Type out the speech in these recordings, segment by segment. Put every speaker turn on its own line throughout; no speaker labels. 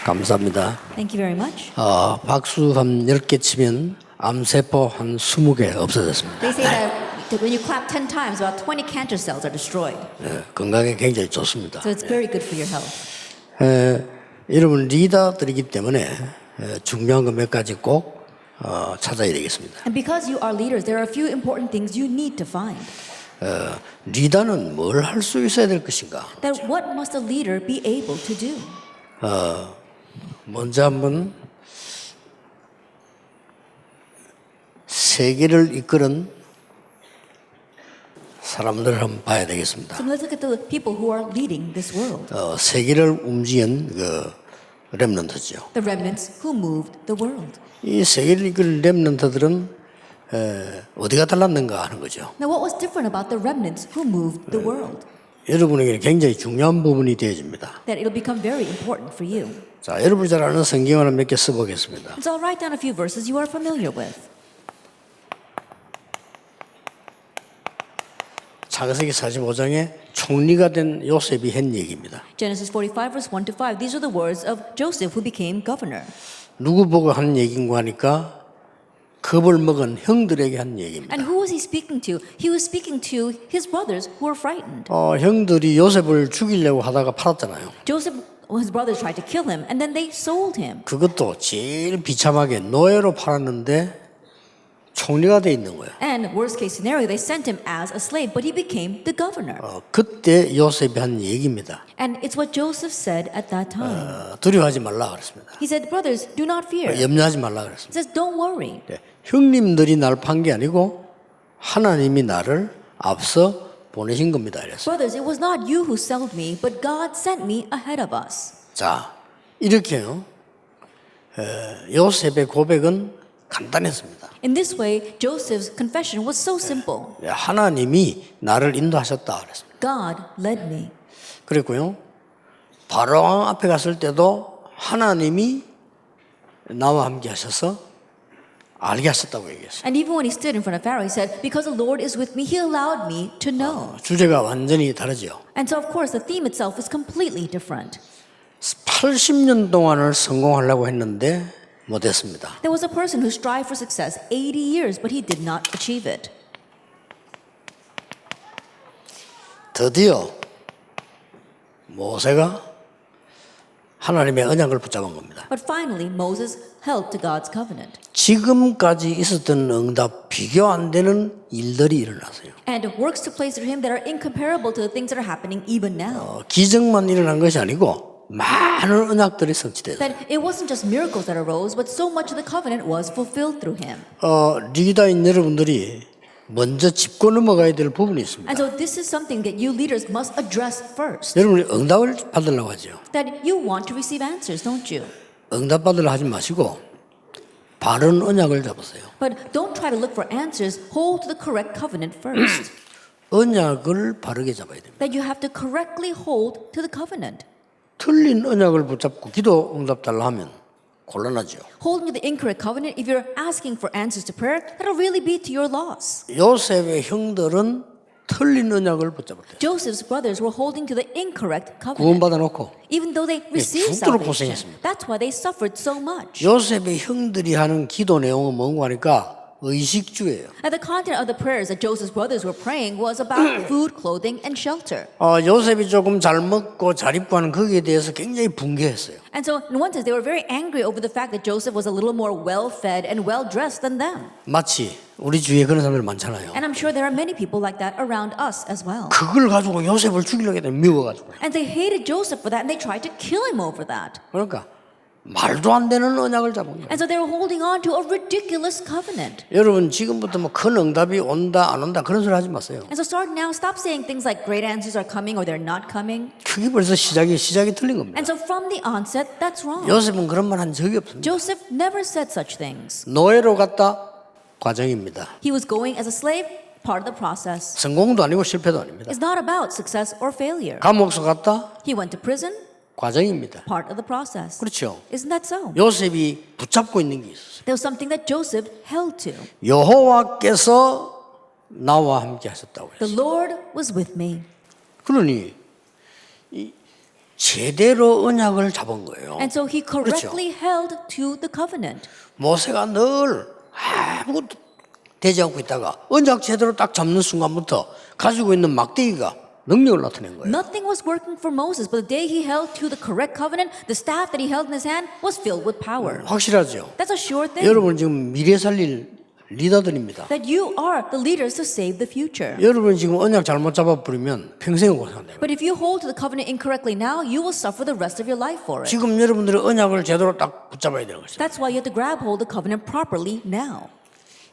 감사합니다.
Thank you very much.
박수 한 10개 치면 암세포 한 20개 없어졌습니다.
They say that when you clap 10 times, about 20 cancer cells are destroyed.
건강에 굉장히 좋습니다.
So it's very good for your health.
여러분 리더들이기 때문에 중요한 거 몇 가지 꼭 찾아야 되겠습니다.
And because you are leaders, there are a few important things you need to find.
리더는 뭘 할 수 있어야 될 것인가?
That what must a leader be able to do?
먼저 한번 세계를 이끄는 사람들을 한번 봐야 되겠습니다.
So let's look at the people who are leading this world.
세계를 움직인 그 렘넌트죠.
The remnants who moved the world.
이 세계를 이끄는 렘넌트들은 어디가 달랐는가 하는 거죠.
Now what was different about the remnants who moved the world?
여러분에게 굉장히 중요한 부분이 되어집니다.
That it'll become very important for you.
자, 여러분이 잘 아는 성경 하나 몇 개 써보겠습니다.
So I'll write down a few verses you are familiar with.
창세기 45장에 총리가 된 요셉이 한 얘기입니다.
Genesis 45 verse 1 to 5. These are the words of Joseph who became governor.
누구 보고 하는 얘기인가 하니까 겁을 먹은 형들에게 한 얘기입니다.
And who was he speaking to? He was speaking to his brothers who were frightened.
형들이 요셉을 죽이려고 하다가 팔았잖아요.
His brothers tried to kill him and then they sold him.
그것도 제일 비참하게 노예로 팔았는데 총리가 돼 있는 거예요.
And worst case scenario, they sent him as a slave, but he became the governor.
그때 요셉이 한 얘기입니다.
And it's what Joseph said at that time.
두려워하지 말라 그랬습니다.
He said, brothers, do not fear. He
염려하지 말라 그랬습니다.
says, don't worry.
형님들이 날 판 게 아니고 하나님이 나를 앞서 보내신 겁니다. 이랬어요.
Brothers, it was not you who sold me, but God sent me ahead of us.
자, 이렇게요. 요셉의 고백은 간단했습니다.
In this way, Joseph's confession was so simple.
하나님이 나를 인도하셨다 그랬습니다.
God led me.
그랬고요. 바로왕 앞에 갔을 때도 하나님이 나와 함께 하셔서 알게 하셨다고 얘기했어요.
And even when he stood in front of Pharaoh, he said, because the Lord is with me, he allowed me to know.
주제가 완전히 다르죠.
And so, of course, the theme itself is completely different.
80년 동안을 성공하려고 했는데 못했습니다.
There was a person who strived for success 80 years, but he did not achieve it.
드디어 모세가 하나님의 언약을 붙잡은 겁니다.
But finally, Moses held to God's covenant.
지금까지 있었던 응답 비교 안 되는 일들이 일어났어요.
And works took place through him that are incomparable to the things that are happening even now.
기적만 일어난 것이 아니고 많은 언약들이 성취됐어요.
That it wasn't just miracles that arose, but so much of the covenant was fulfilled through him.
리더인 여러분들이 먼저 짚고 넘어가야 될 부분이 있습니다.
And so this is something that you leaders must address first.
여러분이 응답을 받으려고 하죠.
That you want to receive answers, don't you?
응답 받으려 하지 마시고 바른 언약을 잡으세요.
But don't try to look for answers. Hold to the correct covenant first.
언약을 바르게 잡아야 됩니다.
That you have to correctly hold to the covenant.
틀린 언약을 붙잡고 기도 응답 달라 하면 곤란하죠.
Holding to the incorrect covenant, if you're asking for answers to prayer, that'll really be to your loss.
요셉의 형들은 틀린 언약을 붙잡았대요.
Joseph's brothers were holding to the incorrect covenant.
구원받아 놓고
Even though they received
죽도록
salvation.
고생했습니다.
That's why they suffered so much.
요셉의 형들이 하는 기도 내용은 뭔가 하니까 의식주예요.
And the content of the prayers that Joseph's brothers were praying was about food, clothing, and shelter.
요셉이 조금 잘 먹고 잘 입고 하는 거기에 대해서 굉장히 분개했어요.
And so, in one sense, they were very angry over the fact that Joseph was a little more well-fed and well-dressed than them.
마치 우리 주위에 그런 사람들 많잖아요.
And I'm sure there are many people like that around us as well.
그걸 가지고 요셉을 죽이려고 했더니 미워가지고.
And they hated Joseph for that, and they tried to kill him over that.
그러니까 말도 안 되는 언약을 잡은 거예요.
And so they were holding on to a ridiculous covenant.
여러분 지금부터 뭐 큰 응답이 온다 안 온다 그런 소리 하지 마세요.
And so start now, stop saying things like great answers are coming or they're not coming.
그게 벌써 시작이 틀린 겁니다.
And so from the onset, that's wrong.
요셉은 그런 말 한 적이 없습니다.
Joseph never said such things.
노예로 갔다 과정입니다.
He was going as a slave, part of the process.
성공도 아니고 실패도 아닙니다.
It's not about success or failure.
감옥서 갔다?
He went to prison,
과정입니다.
part of the process.
그렇죠.
Isn't that so?
요셉이 붙잡고 있는 게 있었어요.
There was something that Joseph held to.
여호와께서 나와 함께 하셨다고
The
했어요.
Lord was with me.
그러니 이 제대로 언약을 잡은 거예요.
And so he correctly held to the covenant.
모세가 늘 아무것도 되지 않고 있다가 언약 제대로 딱 잡는 순간부터 가지고 있는 막대기가 능력을 나타낸 거예요.
Nothing was working for Moses, but the day he held to the correct covenant, the staff that he held in his hand was filled with power.
확실하죠.
That's a sure thing.
여러분 지금 미래 살릴 리더들입니다.
That you are the leaders to save the future.
여러분 지금 언약 잘못 잡아버리면 평생 고생한다.
But if you hold to the covenant incorrectly now, you will suffer the rest of your life for it.
지금 여러분들이 언약을 제대로 딱 붙잡아야 되는 것이죠.
That's why you have to grab hold of the covenant properly now.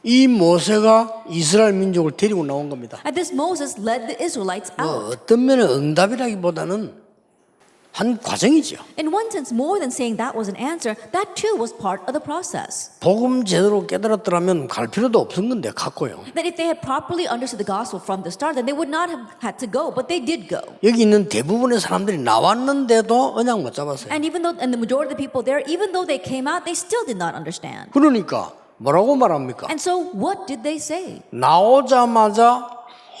이 모세가 이스라엘 민족을 데리고 나온 겁니다.
And this Moses led the Israelites out.
어떤 면은 응답이라기보다는 한 과정이죠.
In one sense, more than saying that was an answer, that too was part of the process.
복음 제대로 깨달았더라면 갈 필요도 없은 건데 갔고요.
That if they had properly understood the gospel from the start, then they would not have had to go, but they did go.
여기 있는 대부분의 사람들이 나왔는데도 언약 못 잡았어요.
And even though, and the majority of the people there, even though they came out, they still did not understand.
그러니까 뭐라고 말합니까?
And so what did they say?
나오자마자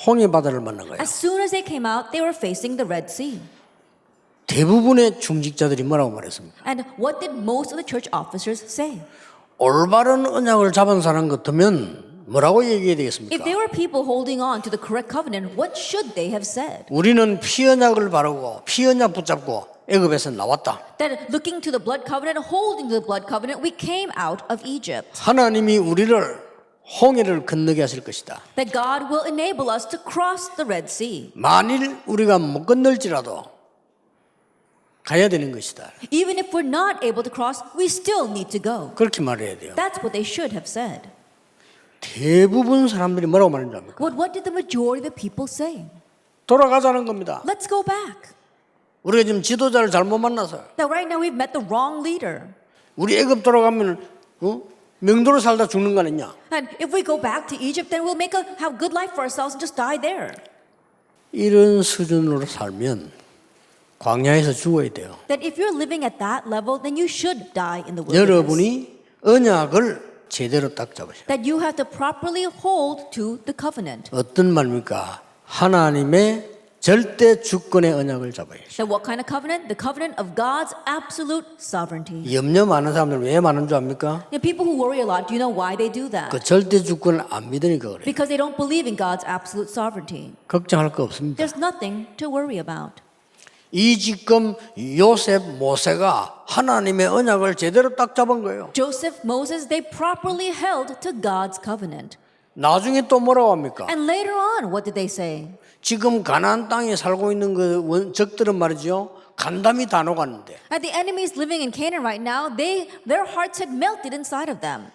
홍해 바다를 만난 거예요.
As soon as they came out, they were facing the Red Sea.
대부분의 중직자들이 뭐라고 말했습니까?
And what did most of the church officers say?
올바른 언약을 잡은 사람 같으면 뭐라고 얘기해야 되겠습니까?
If they were people holding on to the correct covenant, what should they have said?
우리는 피언약을 바르고 피언약 붙잡고 애굽에서 나왔다.
That looking to the blood covenant, holding to the blood covenant, we came out of Egypt.
하나님이 우리를 홍해를 건너게 하실 것이다.
That God will enable us to cross the Red Sea.
만일 우리가 못 건널지라도 가야 되는 것이다.
Even if we're not able to cross, we still need to go.
그렇게 말해야 돼요.
That's what they should have said.
대부분 사람들이 뭐라고 말하는지 압니까?
What did the majority of the people say?
돌아가자는 겁니다.
Let's go back.
우리가 지금 지도자를 잘못 만나서
Now right now we've met the wrong leader.
우리 애굽 돌아가면 명도로 살다 죽는 거 아니냐?
And if we go back to Egypt, then we'll have good life for ourselves and just die there.
이런 수준으로 살면 광야에서 죽어야 돼요.
That if you're living at that level, then you should die in the wilderness.
여러분이 언약을 제대로 딱 잡으셔야 돼요.
That you have to properly hold to the covenant.
어떤 말입니까? 하나님의 절대 주권의 언약을 잡아야 돼요.
That what kind of covenant? The covenant of God's absolute sovereignty.
염려 많은 사람들 왜 많은 줄 압니까?
You know, people who worry a lot, do you know why they do that?
그 절대 주권을 안 믿으니까 그래요.
Because they don't believe in God's absolute sovereignty.
걱정할 거 없습니다.
There's nothing to worry about.
이 지금 요셉 모세가 하나님의 언약을 제대로 딱 잡은 거예요.
Joseph, Moses, they properly held to God's covenant.
나중에 또 뭐라고 합니까?
And later on, what did they say?
지금 가나안 땅에 살고 있는 그 적들은 말이죠. 간담이 다 녹았는데
And the enemies living in Canaan right now, their hearts had melted inside of them.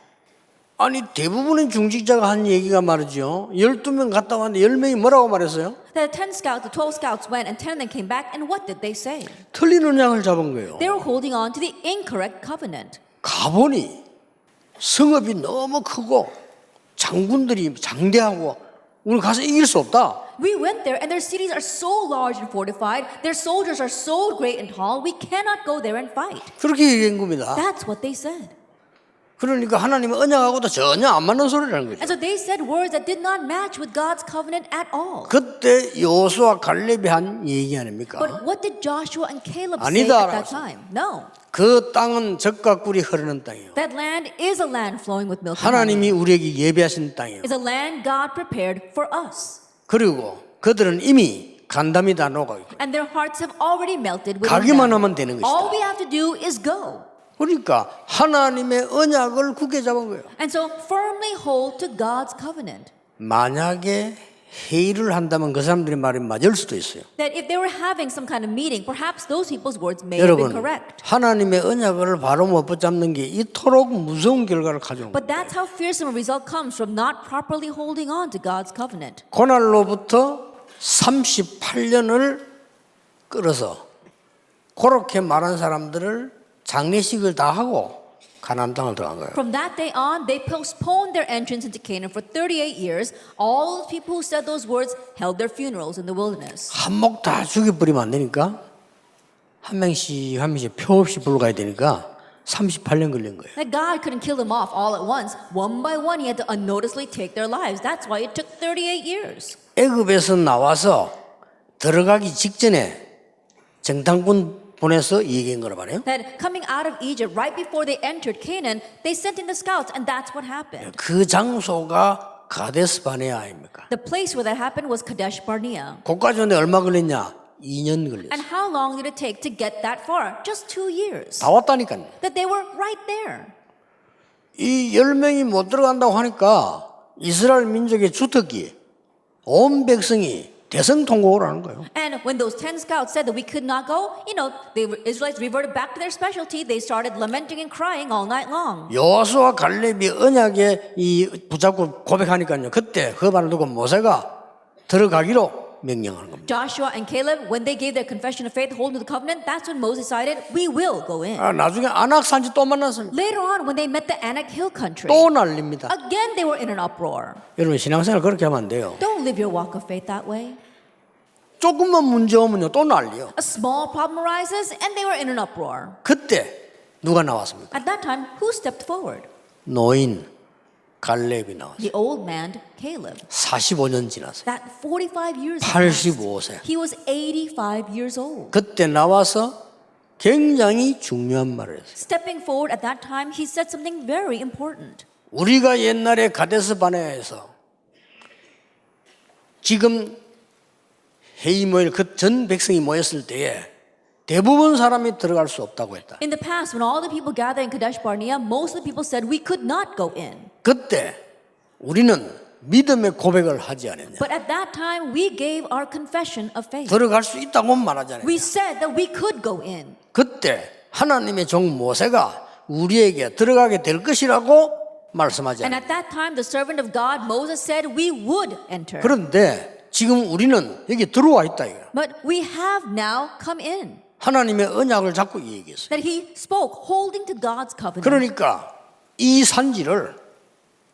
아니 대부분의 중직자가 한 얘기가 말이죠. 12명 갔다 왔는데 10명이 뭐라고 말했어요?
The 10 scouts, the 12 scouts went, and 10 of them came back, and what did they say?
틀린 언약을 잡은 거예요.
They were holding on to the incorrect covenant.
가보니 성읍이 너무 크고 장군들이 장대하고 우리 가서 이길 수 없다.
We went there, and their cities are so large and fortified. Their soldiers are so great and tall. We cannot go there and fight.
그렇게 얘기한 겁니다.
That's what they said.
그러니까 하나님의 언약하고도 전혀 안 맞는 소리라는 거죠.
And so they said words that did not match with God's covenant at all.
그때 여호수아 갈렙이 한 얘기 아닙니까?
But what did Joshua and Caleb say
아니다,
at that time? No.
그 땅은 젖과 꿀이 흐르는 땅이에요.
That land is a land flowing with milk and honey.
하나님이 우리에게 예배하신 땅이에요.
It's a land God prepared for us.
그리고 그들은 이미 간담이 다 녹아있고
And their hearts have already melted within
가기만
them.
하면 되는
All
것이다.
we have to do is go.
그러니까 하나님의 언약을 굳게 잡은 거예요.
And so firmly hold to God's covenant.
만약에 회의를 한다면 그 사람들의 말이 맞을 수도 있어요.
That if they were having some kind of meeting, perhaps those people's words may have been
여러분,
correct.
하나님의 언약을 바로 못 붙잡는 게 이토록 무서운 결과를 가져온
But
거예요.
that's how fearsome a result comes from not properly holding on to God's covenant.
그날로부터 38년을 끌어서 그렇게 말한 사람들을 장례식을 다 하고 가나안 땅을 들어간 거예요.
From that day on, they postponed their entrance into Canaan for 38 years. All the people who said those words held their funerals in the wilderness.
한목 다 죽여버리면 안 되니까 한 명씩 표 없이 불러가야 되니까 38년 걸린 거예요.
That God couldn't kill them off all at once. One by one, He had to unnoticeably take their lives. That's why it took 38 years.
애굽에서 나와서 들어가기 직전에 정탐꾼 보내서 얘기한 거라 말이에요.
That coming out of Egypt, right before they entered Canaan, they sent in the scouts, and that's what happened.
그 장소가 가데스 바네아입니까?
The place where that happened was Kadesh Barnea.
거기까지 오는데 얼마 걸렸냐? 2년 걸렸어요.
And how long did it take to get that far? Just 2 years.
다 왔다니까요.
That they were right there.
이 10명이 못 들어간다고 하니까 이스라엘 민족의 주특기 온 백성이 대성통곡을 하는 거예요.
And when those 10 scouts said that we could not go, the Israelites reverted back to their specialty. They started lamenting and crying all night long.
여호수아 갈렙이 언약에 이 붙잡고 고백하니까요. 그때 허반을 두고 모세가 들어가기로 명령하는 겁니다.
Joshua and Caleb, when they gave their confession of faith, holding to the covenant, that's when Moses decided, we will go in.
나중에 아낙산지 또 만났습니다.
Later on, when they met the Anak Hill country,
또 난립니다.
again they were in an uproar.
여러분 신앙생활 그렇게 하면 안 돼요.
Don't live your walk of faith that way.
조금만 문제 오면요 또 난리요.
A small problem arises, and they were in an uproar.
그때 누가 나왔습니까?
At that time, who stepped forward?
노인 갈렙이 나왔어요.
The old man, Caleb.
45년 지났어요.
That 45 years passed.
85세.
He was 85 years old.
그때 나와서 굉장히 중요한 말을 했어요.
Stepping forward at that time, he said something very important.
우리가 옛날에 가데스 바네아에서 지금 회의 모일 그 전 백성이 모였을 때에 대부분 사람이 들어갈 수 없다고 했다.
In the past, when all the people gathered in Kadesh Barnea, most of the people said we could not go in.
그때 우리는 믿음의 고백을 하지 않았냐.
But at that time, we gave our confession of faith.
들어갈 수 있다고 말하지 않았냐.
We said that we could go in.
그때 하나님의 종 모세가 우리에게 들어가게 될 것이라고 말씀하지
And
않았냐.
at that time, the servant of God, Moses, said we would enter.
그런데 지금 우리는 여기 들어와 있다 이거.
But we have now come in.
하나님의 언약을 잡고 얘기했어요.
That he spoke, holding to God's covenant.
그러니까 이 산지를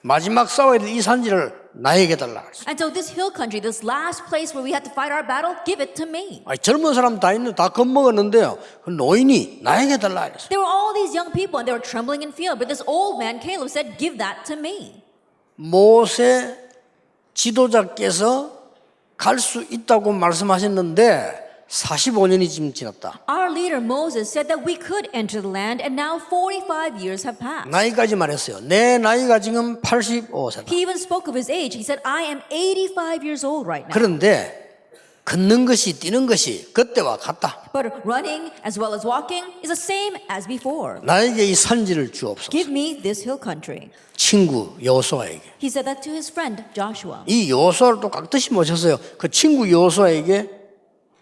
마지막 싸워야 될 이 산지를 나에게 달라 그랬어요.
And so this hill country, this last place where we had to fight our battle, give it to me.
아니, 젊은 사람 다 겁먹었는데요. 그 노인이 나에게 달라 그랬어요.
There were all these young people and they were trembling in fear, but this old man, Caleb, said, give that to me.
모세 지도자께서 갈 수 있다고 말씀하셨는데 45년이 지금 지났다.
Our leader Moses said that we could enter the land, and now 45 years have passed.
나이까지 말했어요. 내 나이가 지금 85세다.
He even spoke of his age. He said, I am 85 years old right now.
그런데 걷는 것이 뛰는 것이 그때와 같다.
But running as well as walking is the same as before.
나에게 이 산지를 주옵소서.
Give me this hill country.
친구 여호수아에게.
He said that to his friend Joshua.
이 여호수아를 또 깍듯이 모셨어요. 그 친구 여호수아에게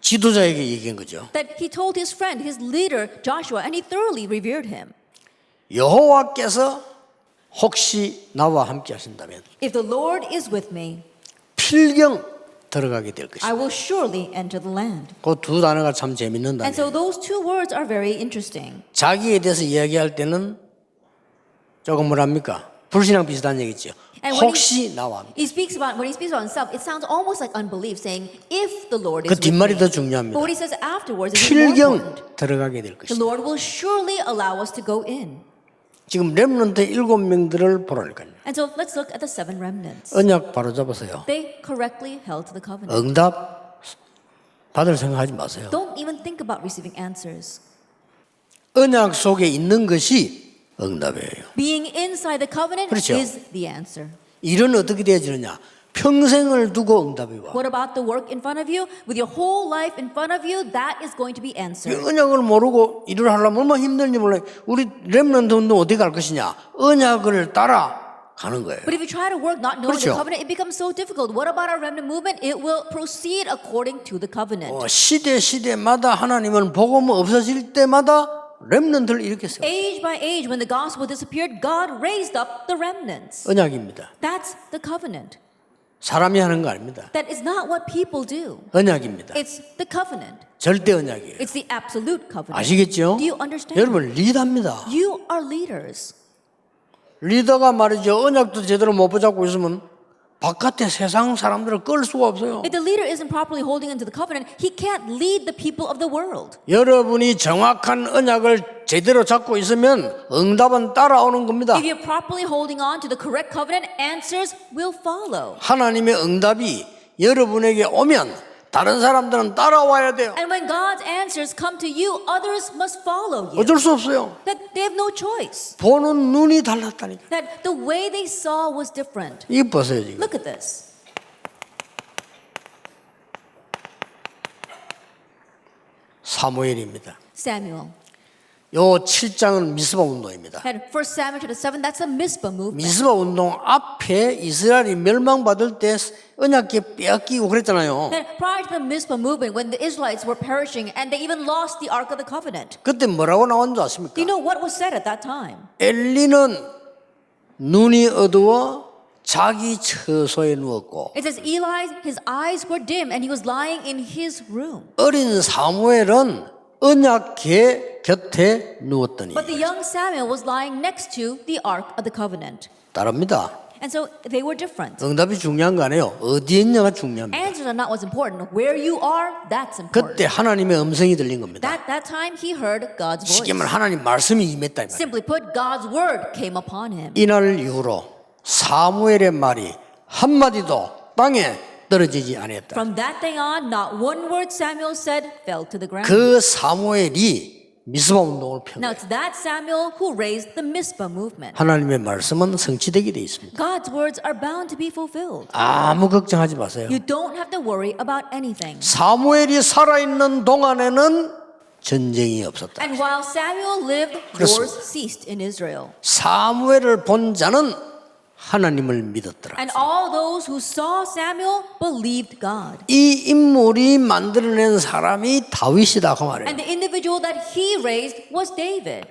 지도자에게 얘기한 거죠.
That he told his friend, his leader Joshua, and he thoroughly revered him.
여호와께서 혹시 나와 함께 하신다면
If the Lord is with me,
필경 들어가게 될 것이다.
I will surely enter the land.
그 두 단어가 참 재밌는
And so
단어예요.
those two words are very interesting.
자기에 대해서 이야기할 때는 조금 뭐랍니까? 불신앙 비슷한 얘기죠.
And when
혹시 나와 함께.
when he speaks about himself, it sounds almost like unbelief, saying, "If the Lord
그
is with
뒷말이
me."
더
But
중요합니다.
what he says afterwards is more important.
필경 들어가게 될
The
것이다.
Lord will surely allow us to go in.
지금 렘넌트 7명들을 보라니까요.
And so let's look at the 7 remnants.
언약 바로 잡으세요.
They correctly held to the covenant.
응답 받을 생각하지 마세요.
Don't even think about receiving answers.
언약 속에 있는 것이 응답이에요.
Being inside the covenant
그렇죠.
is the answer.
일은 어떻게 되어지느냐? 평생을 두고 응답이 와.
What about the work in front of you? With your whole life in front of you, that is going to be
이
answered.
언약을 모르고 일을 하려면 얼마나 힘든지 몰라요. 우리 렘넌트는 어디 갈 것이냐? 언약을 따라 가는 거예요.
But if you try to work not knowing the
그렇죠.
covenant, it becomes so difficult. What about our remnant movement? It will proceed according to the covenant.
시대마다 하나님은 복음 없어질 때마다 렘넌트를 일으켰어요.
Age by age, when the gospel disappeared, God raised up the remnants.
언약입니다.
That's the covenant.
사람이 하는 거 아닙니다.
That is not what people do.
언약입니다.
It's the covenant.
절대 언약이에요.
It's the absolute covenant.
아시겠죠?
Do you understand?
여러분 리더입니다.
You are leaders.
리더가 말이죠. 언약도 제대로 못 붙잡고 있으면 바깥에 세상 사람들을 끌 수가 없어요.
If the leader isn't properly holding into the covenant, he can't lead the people of the world.
여러분이 정확한 언약을 제대로 잡고 있으면 응답은 따라오는 겁니다.
If you're properly holding on to the correct covenant, answers will follow.
하나님의 응답이 여러분에게 오면 다른 사람들은 따라와야 돼요.
And when God's answers come to you, others must follow you.
어쩔 수 없어요.
That they have no choice.
보는 눈이 달랐다니까.
That the way they saw was different.
이거 보세요 지금.
Look at this.
사무엘입니다.
Samuel.
요 7장은 미스바 운동입니다.
And 1 Samuel chapter 7, that's a Mizpah movement.
미스바 운동 앞에 이스라엘이 멸망받을 때 언약궤 빼앗기고 그랬잖아요.
And prior to the Mizpah movement, when the Israelites were perishing and they even lost the Ark of the Covenant,
그때 뭐라고 나온 줄 아십니까?
do you know what was said at that time?
엘리는 눈이 어두워 자기 처소에 누웠고
It says Eli, his eyes were dim and he was lying in his room.
어린 사무엘은 언약궤 곁에 누웠더니
But the young Samuel was lying next to the Ark of the Covenant.
다릅니다.
And so they were different.
응답이 중요한 거 아니에요. 어디에 있냐가 중요합니다.
Answers are not what's important. Where you are, that's important.
그때 하나님의 음성이 들린 겁니다.
That time he heard God's
쉽게
voice.
말하면 하나님 말씀이 임했다 이 말이에요.
Simply put, God's word came upon him.
이날 이후로 사무엘의 말이 한마디도 땅에 떨어지지 않았다.
From that day on, not one word Samuel said fell to the ground.
그 사무엘이 미스바 운동을 편
Now
거예요.
it's that Samuel who raised the Mizpah movement.
하나님의 말씀은 성취되게 돼 있습니다.
God's words are bound to be fulfilled.
아무 걱정하지 마세요.
You don't have to worry about anything.
사무엘이 살아있는 동안에는 전쟁이 없었다.
And while Samuel lived,
그렇습니다.
wars ceased in Israel.
사무엘을 본 자는 하나님을 믿었더라.
And all those who saw Samuel believed God.
이 인물이 만들어낸 사람이 다윗이다 그 말이에요.
And the individual that he raised was David.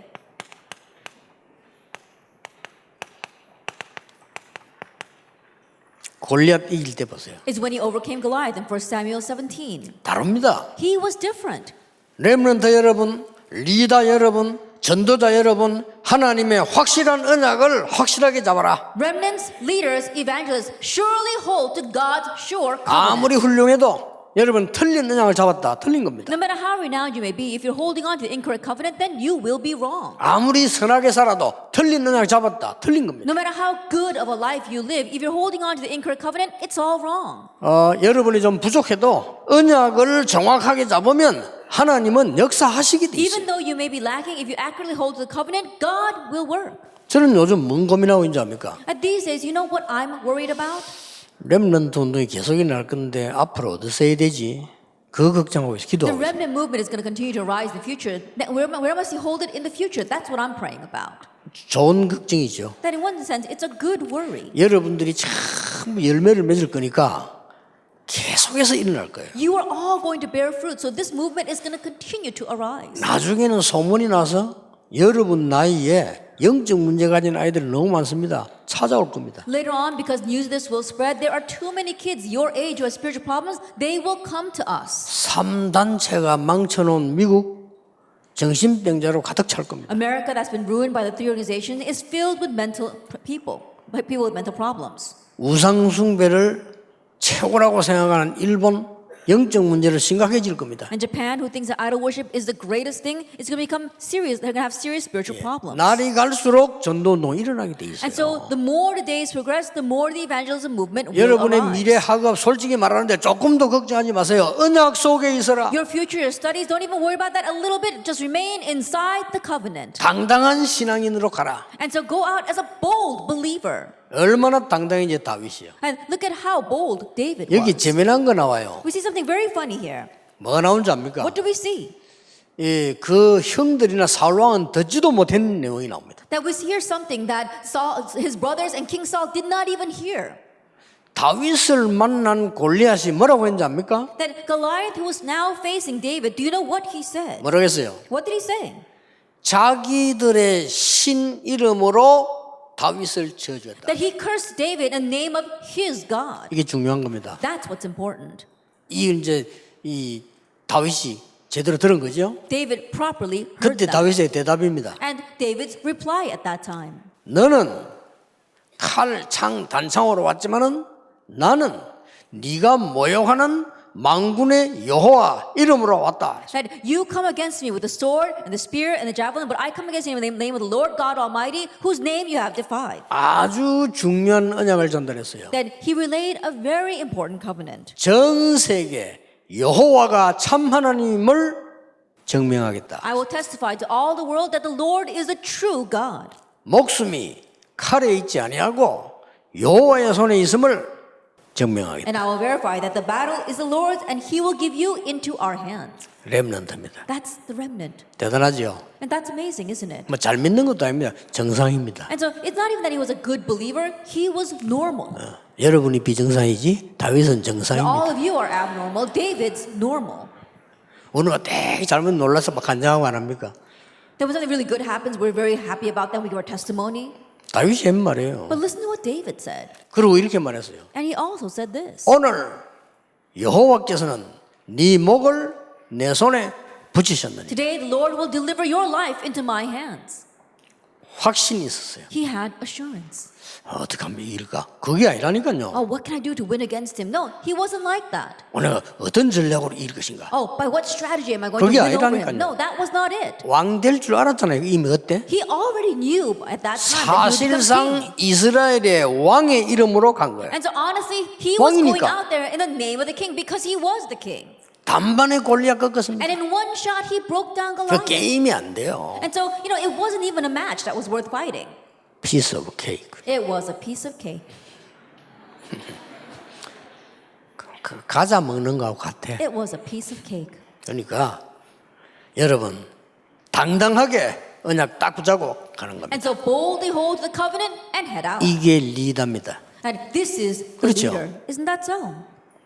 골리앗 이길 때 보세요.
It's when he overcame Goliath in 1 Samuel 17.
다릅니다.
He was different.
렘넌트 여러분, 리더 여러분, 전도자 여러분, 하나님의 확실한 언약을 확실하게 잡아라.
Remnants, leaders, evangelists surely hold to God's sure covenant.
아무리 훌륭해도 여러분 틀린 언약을 잡았다. 틀린 겁니다.
No matter how renowned you may be, if you're holding on to the incorrect covenant, then you will be wrong.
아무리 선하게 살아도 틀린 언약을 잡았다. 틀린 겁니다.
No matter how good of a life you live, if you're holding on to the incorrect covenant, it's all wrong.
여러분이 좀 부족해도 언약을 정확하게 잡으면 하나님은 역사하시게 돼
Even
있어요.
though you may be lacking, if you accurately hold to the covenant, God will work.
저는 요즘 뭔 고민하고 있는지 압니까?
And these days, you know what I'm worried about?
렘넌트 운동이 계속 일어날 건데 앞으로 어디서 해야 되지? 그거 걱정하고 있어요.
The
기도하고 있어요.
remnant movement is going to continue to rise in the future. Where must he hold it in the future? That's what I'm praying about.
좋은 걱정이죠.
That in one sense, it's a good worry.
여러분들이 참 열매를 맺을 거니까 계속해서 일어날 거예요.
You are all going to bear fruit, so this movement is going to continue to arise.
나중에는 소문이 나서 여러분 나이에 영적 문제 가진 아이들이 너무 많습니다. 찾아올 겁니다.
Later on, because news of this will spread, there are too many kids your age who have spiritual problems. They will come to us.
3단체가 망쳐놓은 미국 정신병자로 가득 찰 겁니다.
America, that's been ruined by the three organizations, is filled with people with mental problems.
우상숭배를 최고라고 생각하는 일본 영적 문제를 심각해질 겁니다.
And Japan, who thinks that idol worship is the greatest thing, is going to become serious. They're going to have serious spiritual problems.
날이 갈수록 전도운동이 일어나게 돼 있어요.
And so, the more the days progress, the more the evangelism movement will
여러분의
arise.
미래 학업 솔직히 말하는데 조금도 걱정하지 마세요. 언약 속에 있어라.
Your future, your studies, don't even worry about that a little bit. Just remain inside the covenant.
당당한 신앙인으로 가라.
And so go out as a bold believer.
얼마나 당당한지 다윗이요.
And look at how bold David
여기
was.
재미난 거 나와요.
We see something very funny here.
뭐가 나온 줄 압니까?
What do we see?
예, 그 형들이나 사울왕은 듣지도 못한 내용이 나옵니다.
That we hear something that Saul, his brothers and King Saul did not even hear.
다윗을 만난 골리앗이 뭐라고 했는지 압니까?
That Goliath, who was now facing David, do you know what he said?
뭐라고 했어요?
What did he say?
자기들의 신 이름으로 다윗을 저주했다.
That he cursed David in the name of his God.
이게 중요한 겁니다.
That's what's important.
이 이제 이 다윗이 제대로 들은 거죠.
David properly heard
그때
that.
다윗의 대답입니다.
And David's reply at that time.
너는 칼, 창, 단창으로 왔지만은 나는 네가 모욕하는 만군의 여호와 이름으로 왔다.
That you come against me with the sword and the spear and the javelin, but I come against you in the name of the Lord God Almighty, whose name you have defied.
아주 중요한 언약을 전달했어요.
That he relayed a very important covenant.
전 세계 여호와가 참 하나님을 증명하겠다.
I will testify to all the world that the Lord is a true God.
목숨이 칼에 있지 아니하고 여호와의 손에 있음을 증명하겠다.
And I will verify that the battle is the Lord's and he will give you into our hands.
렘넌트입니다.
That's the remnant.
대단하죠.
And that's amazing, isn't it?
뭐 잘 믿는 것도 아닙니다. 정상입니다.
And so it's not even that he was a good believer, he was normal.
여러분이 비정상이지 다윗은
And
정상입니다.
all of you are abnormal, David's normal.
우리가 되게 잘못 놀라서 막 간장하고 안 합니까?
Then when something really good happens, we're very happy about that, we give our testimony.
다윗이 한 말이에요.
But listen to what David said.
그리고 이렇게 말했어요.
And he also said this.
오늘 여호와께서는 네 목을 내 손에 붙이셨느니.
Today the Lord will deliver your life into my hands.
확신이 있었어요.
He had assurance.
어떻게 하면 이길까? 그게 아니라니까요.
Oh, what can I do to win against him? No, he wasn't like that.
내가 어떤 전략으로 이길 것인가?
Oh, by what strategy am I going to
그게
win over him?
아니라니까요.
No, that was not it.
왕 될 줄 알았잖아요. 이미 그때.
He already knew at that time that he would become king.
사실상 이스라엘의 왕의 이름으로 간 거예요.
And so honestly, he was going
왕이니까.
out there in the name of the king because he was the king.
단번에 골리앗 꺾었습니다.
And in one shot, he broke down
그
Goliath.
게임이 안 돼요.
And so, it wasn't even a match that was worth fighting.
piece of cake.
It was a piece of cake.
그 과자 먹는 거하고 같아.
It was a piece of cake.
그러니까 여러분 당당하게 언약 딱 붙잡고 가는 겁니다.
And so boldly hold the covenant and head out.
이게 리더입니다.
And this is the
그렇죠.
leader. Isn't that so?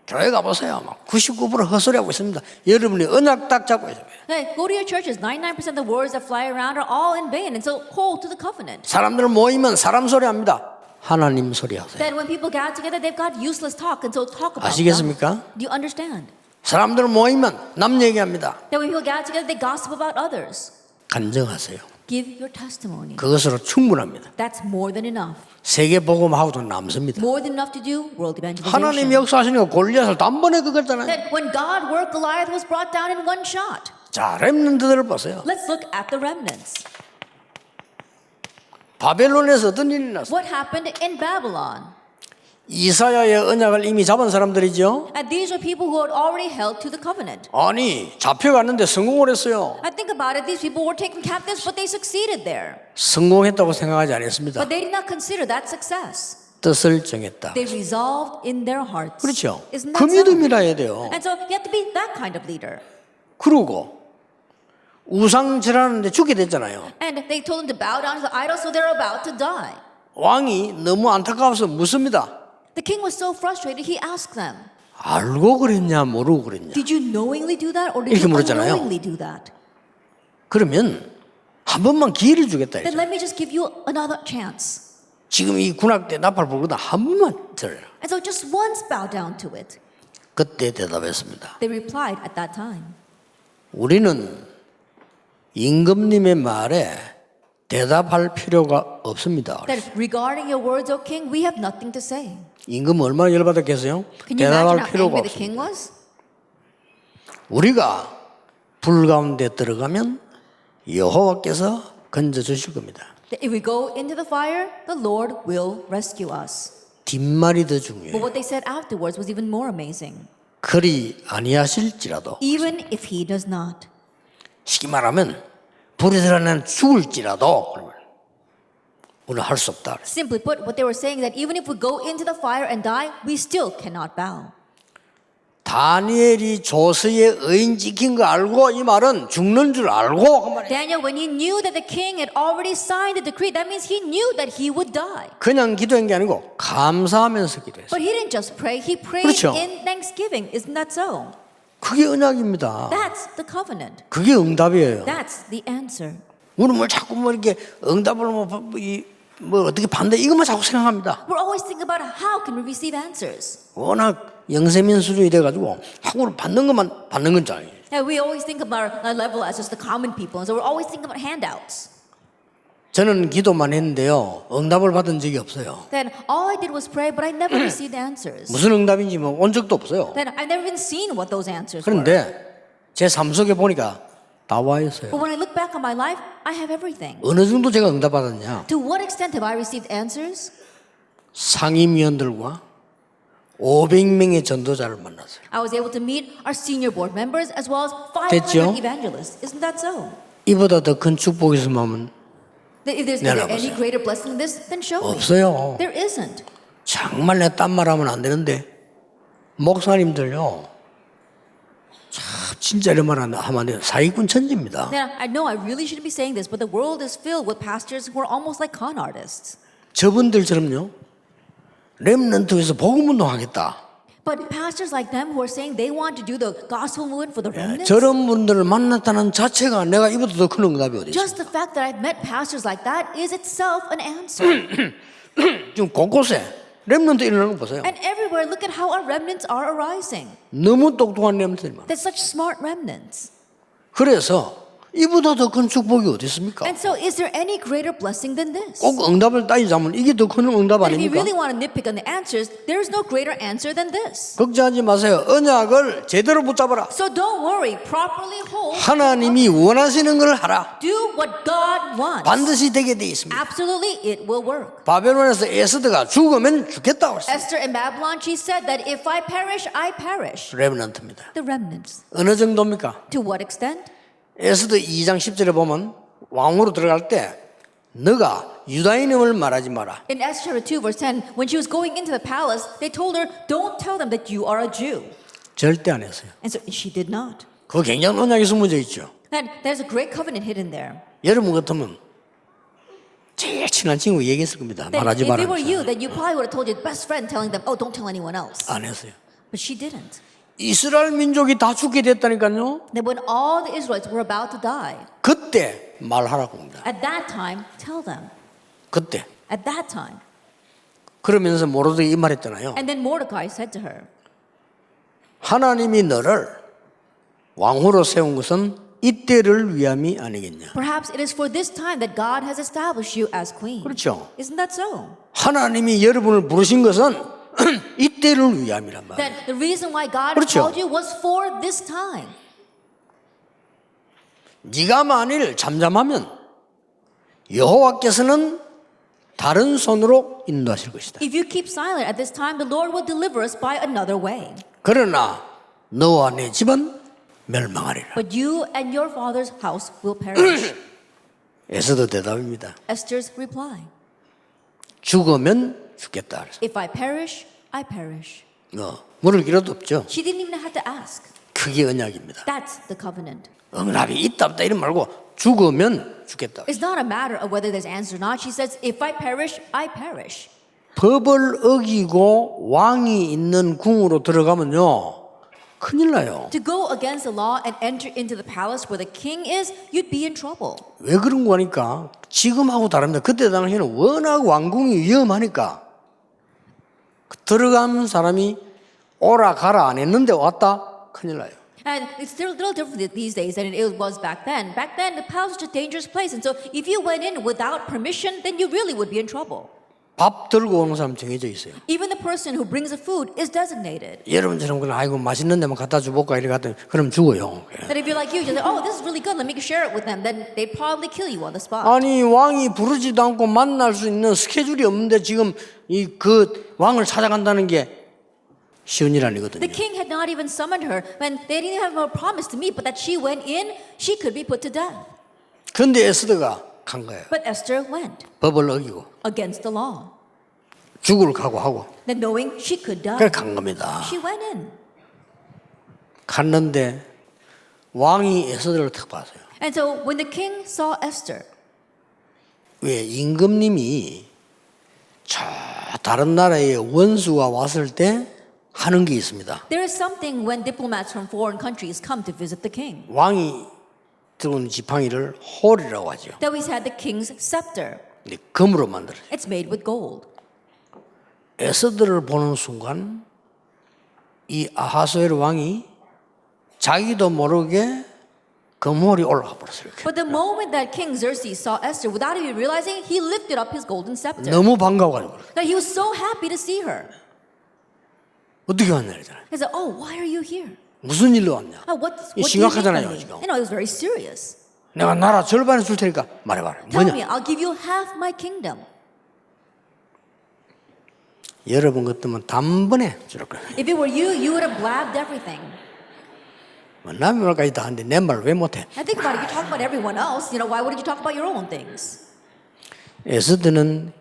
교회 가보세요. 막 99% 헛소리하고 있습니다. 여러분이 언약 딱 잡고 있어요.
Hey, go to your churches. 99% of the words that fly around are all in vain. And so hold to the covenant.
사람들 모이면 사람 소리 합니다. 하나님 소리 하세요.
Then when people gather together, they've got useless talk. And so talk about
아시겠습니까?
them. Do you understand?
사람들 모이면 남 얘기합니다.
That when people gather together, they gossip about others.
간증하세요.
Give your testimony.
그것으로 충분합니다.
That's more than enough.
세계 복음하고도 남습니다.
More than enough to do world
하나님
evangelization.
역사하시니까 골리앗을 단번에 그겼잖아요.
That when God worked, Goliath was brought down in one shot.
자, 렘넌트들을 보세요.
Let's look at the remnants.
바벨론에서 어떤 일이 났어요?
What happened in Babylon?
이사야의 언약을 이미 잡은 사람들이죠.
And these are people who had already held to the covenant.
아니 잡혀갔는데 성공을 했어요.
I think about it, these people were taken captives, but they succeeded there.
성공했다고 생각하지 않았습니다.
But they did not consider that success.
뜻을 정했다.
They resolved in their hearts.
그렇죠.
Isn't
그
that so?
믿음이라 해야 돼요.
And so you have to be that kind of leader.
그러고 우상 절하는데 죽게 됐잖아요.
And they told them to bow down to the idol, so they're about to die.
왕이 너무 안타까워서 묻습니다.
The king was so frustrated, he asked them,
알고 그랬냐 모르고 그랬냐.
did you knowingly do that or did
이렇게
you
물었잖아요.
unknowingly do that?
그러면 한 번만 기회를 주겠다.
Then
이죠.
let me just give you another chance.
지금 이 군악 때 나팔 불거든 한 번만 들어요.
And so just once bow down to it.
그때 대답했습니다.
They replied at that time.
우리는 임금님의 말에 대답할 필요가 없습니다.
That regarding your words, O king, we have nothing to say.
임금 얼마나 열받았겠어요?
Can you imagine
대답할
how
필요가
angry the king
없습니다.
was?
우리가 불 가운데 들어가면 여호와께서 건져 주실 겁니다.
That if we go into the fire, the Lord will rescue us.
뒷말이 더
But
중요해요.
what they said afterwards was even more amazing.
그리 아니하실지라도
Even if he does not.
쉽게 말하면 불이 들어가면 죽을지라도 그러면 우리는 할 수 없다.
Simply put, what they were saying that even if we go into the fire and die, we still cannot bow.
다니엘이 조서의 의인 지킨 거 알고 이 말은 죽는 줄 알고 그 말이에요.
Daniel, when he knew that the king had already signed the decree, that means he knew that he would die.
그냥 기도한 게 아니고 감사하면서 기도했어요.
But he didn't just pray, he prayed
그렇죠.
in thanksgiving. Isn't that so?
그게 언약입니다.
That's the covenant.
그게 응답이에요.
That's the answer.
우리는 뭘 자꾸 뭐 이렇게 응답을 뭐 어떻게 반대 이것만 자꾸 생각합니다.
We're always thinking about how can we receive answers.
워낙 영세민 수준이 돼가지고 학으로 받는 것만 받는 건잖아요.
And we always think about our level as just the common people, and so we're always thinking about handouts.
저는 기도만 했는데요. 응답을 받은 적이 없어요.
Then all I did was pray, but I never received answers.
무슨 응답인지 뭐 온 적도 없어요.
Then I've never even seen what those answers were.
그런데 제 삶 속에 보니까 다 와 있어요.
But when I look back on my life, I have everything.
어느 정도 제가 응답받았냐?
To what extent have I received answers?
상임위원들과 500명의 전도자를 만났어요.
I was able to meet our senior board members as well as 500
됐죠?
evangelists. Isn't that so?
이보다 더 큰 축복이 있으면
That if there's
네,
any
알아보세요.
greater blessing than this, then show me.
없어요.
There isn't.
정말 내 딴 말하면 안 되는데 목사님들요. 참 진짜 이런 말 하면 안 돼요. 사기꾼 천지입니다.
Now, I know I really shouldn't be saying this, but the world is filled with pastors who are almost like con artists.
저분들처럼요. 렘넌트에서 복음 운동하겠다.
But pastors like them who are saying they want to do the gospel movement for the remnants,
저런 분들을 만났다는 자체가 내가 이보다 더 큰 응답이 어디 있어요.
just the fact that I've met pastors like that is itself an answer.
지금 곳곳에 렘넌트 일어나는 거 보세요.
And everywhere, look at how our remnants are arising.
너무 똑똑한 렘넌트들만.
They're such smart remnants.
그래서 이보다 더 큰 축복이 어디 있습니까?
And so, is there any greater blessing than this?
꼭 응답을 따지자면 이게 더 큰 응답
But if you
아닙니까?
really want to nitpick on the answers, there is no greater answer than this.
걱정하지 마세요. 언약을 제대로 붙잡아라.
So don't worry, properly hold.
하나님이 원하시는 걸 하라.
Do what God wants.
반드시 되게 돼 있습니다.
Absolutely, it will work.
바벨론에서 에스더가 죽으면 죽겠다고 했어요.
Esther in Babylon, she said that if I perish, I perish.
렘넌트입니다.
The remnants.
어느 정도입니까?
To what extent?
에스더 2장 10절에 보면 왕으로 들어갈 때 너가 유다인임을 말하지 마라.
In Esther 2 verse 10, when she was going into the palace, they told her, don't tell them that you are a Jew.
절대 안 했어요.
And so she did not.
그거 굉장히 언약이 숨어져 있죠.
And there's a great covenant hidden there.
여러분 같으면 제일 친한 친구 얘기했을 겁니다.
That
말하지
if
마라.
it were you, then you probably would have told your best friend telling them, oh, don't tell anyone else.
안 했어요.
But she didn't.
이스라엘 민족이 다 죽게 됐다니까요.
That when all the Israelites were about to die,
그때 말하라고 합니다.
at that time, tell them.
그때.
At that time.
그러면서 모르드이 이 말했잖아요.
And then Mordecai said to her,
하나님이 너를 왕으로 세운 것은 이때를 위함이 아니겠냐.
perhaps it is for this time that God has established you as queen.
그렇죠.
Isn't that so?
하나님이 여러분을 부르신 것은 이때를 위함이란 말이에요.
That the reason why God
그렇죠.
called you was for this time.
네가 만일 잠잠하면 여호와께서는 다른 손으로 인도하실 것이다.
If you keep silent at this time, the Lord will deliver us by another way.
그러나 너와 내 집은 멸망하리라.
But you and your father's house will perish.
에스더 대답입니다.
Esther's reply.
죽으면 죽겠다. 그래서.
If I perish, I perish.
물을 길어도 없죠.
She didn't even have to ask.
그게 언약입니다.
That's the covenant.
응답이 있다 없다 이런 말고 죽으면 죽겠다.
It's not a matter of whether there's answer or not. She says, if I perish, I perish.
법을 어기고 왕이 있는 궁으로 들어가면요. 큰일 나요.
To go against the law and enter into the palace where the king is, you'd be in trouble.
왜 그런 거 하니까 지금하고 다릅니다. 그때 당시에는 워낙 왕궁이 위험하니까 들어가는 사람이 오라 가라 안 했는데 왔다 큰일 나요.
And it's still a little different these days than it was back then. Back then, the palace was a dangerous place. And so if you went in without permission, then you really would be in trouble.
밥 들고 오는 사람 정해져 있어요.
Even the person who brings the food is designated.
여러분처럼 그냥 아이고 맛있는 데만 갖다 줘볼까 이렇게 갔더니 그럼 죽어요.
That if you're like you say, oh, this is really good, let me share it with them, then they'd probably kill you on the spot.
아니 왕이 부르지도 않고 만날 수 있는 스케줄이 없는데 지금 이 그 왕을 찾아간다는 게 쉬운 일 아니거든요.
The king had not even summoned her when they didn't have a promise to meet, but that she went in, she could be put to death.
그런데 에스더가 간 거예요.
But Esther went
법을 어기고
against the law.
죽을 각오하고
Then knowing she could die,
그래 간 겁니다.
she went in.
갔는데 왕이 에스더를 탁 봤어요.
And so when the king saw Esther,
왜 임금님이 저 다른 나라의 원수가 왔을 때 하는 게 있습니다.
there is something when diplomats from foreign countries come to visit the king.
왕이 들어온 지팡이를 홀이라고 하죠.
That we had the king's scepter.
근데 금으로 만들어요.
It's made with gold.
에스더를 보는 순간 이 아하수에르 왕이 자기도 모르게 금홀이 올라가 버렸어요. 이렇게.
But the moment that King Xerxes saw Esther, without even realizing, he lifted up his golden scepter.
너무 반가워가지고
That he was so happy to see her.
어떻게 왔냐 이러잖아요.
He said, "Oh, why are you here?
무슨 일로 왔냐?
What
이
do you need
심각하잖아요,
from me?"
지금.
You know, it was very serious.
내가 나라 절반을 줄 테니까 말해봐라.
Tell
뭐냐?
me, I'll give you half my kingdom.
여러분 같으면 단번에 줄 거예요.
If it were you, you would have blabbed everything.
남의 말까지 다 하는데 내 말 왜 못해?
I think about it. You talk about everyone else. You know, why wouldn't you talk about your own things?
에스더는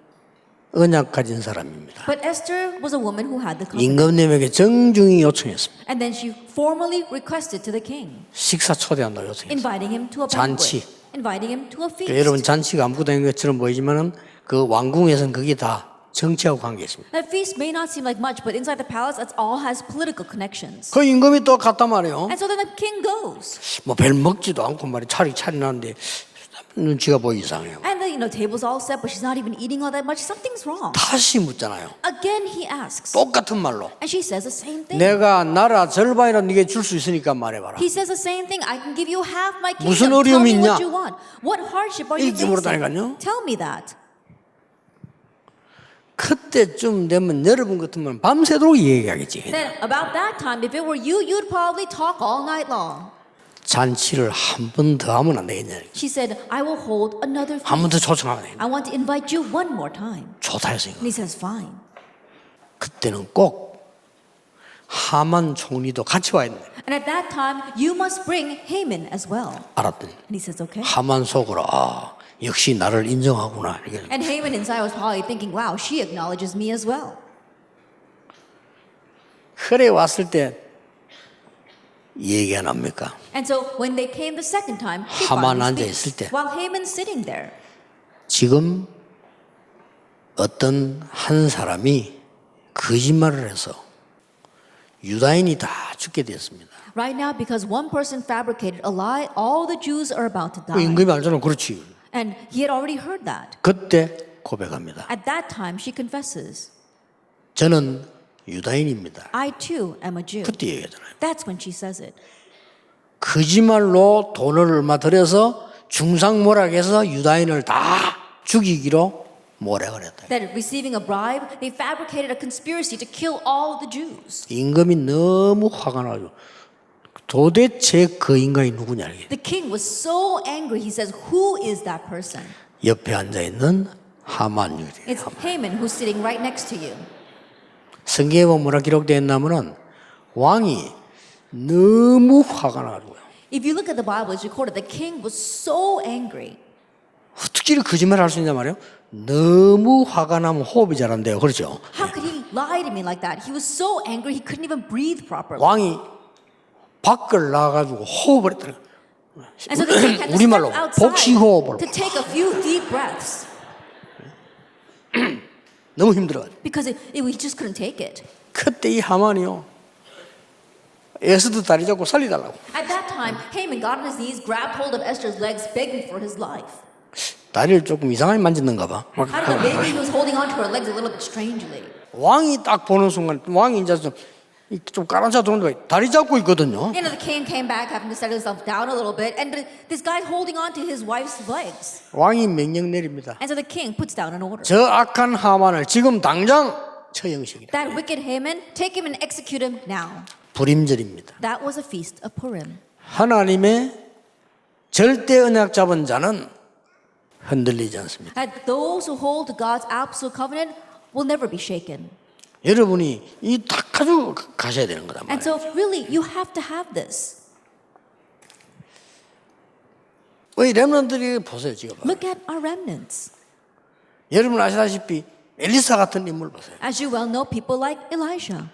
언약 가진 사람입니다.
But Esther was a woman who had the covenant.
임금님에게 정중히 요청했습니다.
And then she formally requested to the king,
식사 초대한다고 요청했습니다.
inviting him to a
잔치.
banquet, inviting him to a feast.
그러니까 여러분 잔치가 아무것도 아닌 것처럼 보이지만은 그 왕궁에서는 그게 다 정치하고 관계 있습니다.
That feast may not seem like much, but inside the palace, it all has political connections.
그 임금이 또 갔단 말이에요.
And so then the king goes.
뭐 별 먹지도 않고 말이 차리나는데 눈치가 보이 이상해요.
And the table's all set, but she's not even eating all that much. Something's wrong.
다시 묻잖아요.
Again, he asks.
똑같은 말로.
And she says the same thing.
내가 나라 절반이라도 네게 줄 수 있으니까 말해봐라.
He says the same thing. I can give you half my kingdom.
무슨
Tell
어려움이
me
있냐?
what you want. What hardship are you
이렇게 물었다니까요.
facing? Tell me that.
그때쯤 되면 여러분 같으면 밤새도록 얘기하겠지.
Then about that time, if it were you, you'd probably talk all night long.
잔치를 한 번 더 하면 안 되겠냐.
She said, I will hold another
한 번 더
feast.
초청하면 되겠냐.
I want to invite you one more time.
좋다 했어요.
And he says, fine.
그때는 꼭 하만 총리도 같이 와야 된다.
And at that time, you must bring Haman as well.
알았더니
And he says, okay.
하만 속으로 역시 나를 인정하구나. 이렇게.
And Haman inside was probably thinking, wow, she acknowledges me as well.
그래 왔을 때 얘기 안 합니까?
And so when they came the second time, she
하만
finally
앉아
speaks.
있을 때.
While Haman's sitting there.
지금 어떤 한 사람이 거짓말을 해서 유다인이 다 죽게 되었습니다.
Right now, because one person fabricated a lie, all the Jews are about to
그
die.
임금이 알잖아. 그렇지.
And he had already heard that.
그때 고백합니다.
At that time, she confesses,
저는 유다인입니다.
I too am a Jew.
그때 얘기하잖아요.
That's when she says it.
거짓말로 돈을 얼마 들여서 중상모략해서 유다인을 다 죽이기로 모략을 했다.
That receiving a bribe, they fabricated a conspiracy to kill all the Jews.
임금이 너무 화가 나죠. 도대체 그 인간이 누구냐 이게.
The king was so angry, he says, who is that person?
옆에 앉아 있는 하만 유대.
It's Haman who's sitting right next to you.
성경에 보면 뭐라 기록되어 있냐면은 왕이 너무 화가 나가지고요.
If you look at the Bible, it's recorded the king was so angry.
어떻게 이렇게 거짓말을 할 수 있냐 말이에요. 너무 화가 나면 호흡이 잘 안 돼요. 그렇죠?
How could he lie to me like that? He was so angry he couldn't even breathe properly.
왕이 밖을 나가지고 호흡을 했더니
And so the king had to
우리말로
step
복식
outside
호흡을
to take a few deep breaths
너무 힘들어가지고
because he just couldn't take it.
그때 이 하만이요 에스더 다리 잡고 살리달라고.
At that time, Haman got on his knees, grabbed hold of Esther's legs, begging for his life.
다리를 조금 이상하게 만졌는가 봐.
I don't know, maybe he was holding onto her legs a little bit strangely.
왕이 딱 보는 순간 왕이 이제 좀 까란차 들어오는데 다리 잡고 있거든요.
You know, the king came back having to set himself down a little bit, and this guy's holding on to his wife's legs.
왕이 명령 내립니다.
And so the king puts down an order.
저 악한 하만을 지금 당장 처형시키라.
That wicked Haman, take him and execute him now.
불임절입니다.
That was a feast of Purim.
하나님의 절대 언약 잡은 자는 흔들리지 않습니다.
That those who hold to God's absolute covenant will never be shaken.
여러분이 이 딱 가지고 가셔야 되는 거다
And
말이에요.
so really, you have to have this.
왜 렘넌트들이 보세요 지금.
Look at our remnants.
여러분 아시다시피 엘리사 같은 인물 보세요.
As you well know, people like Elisha.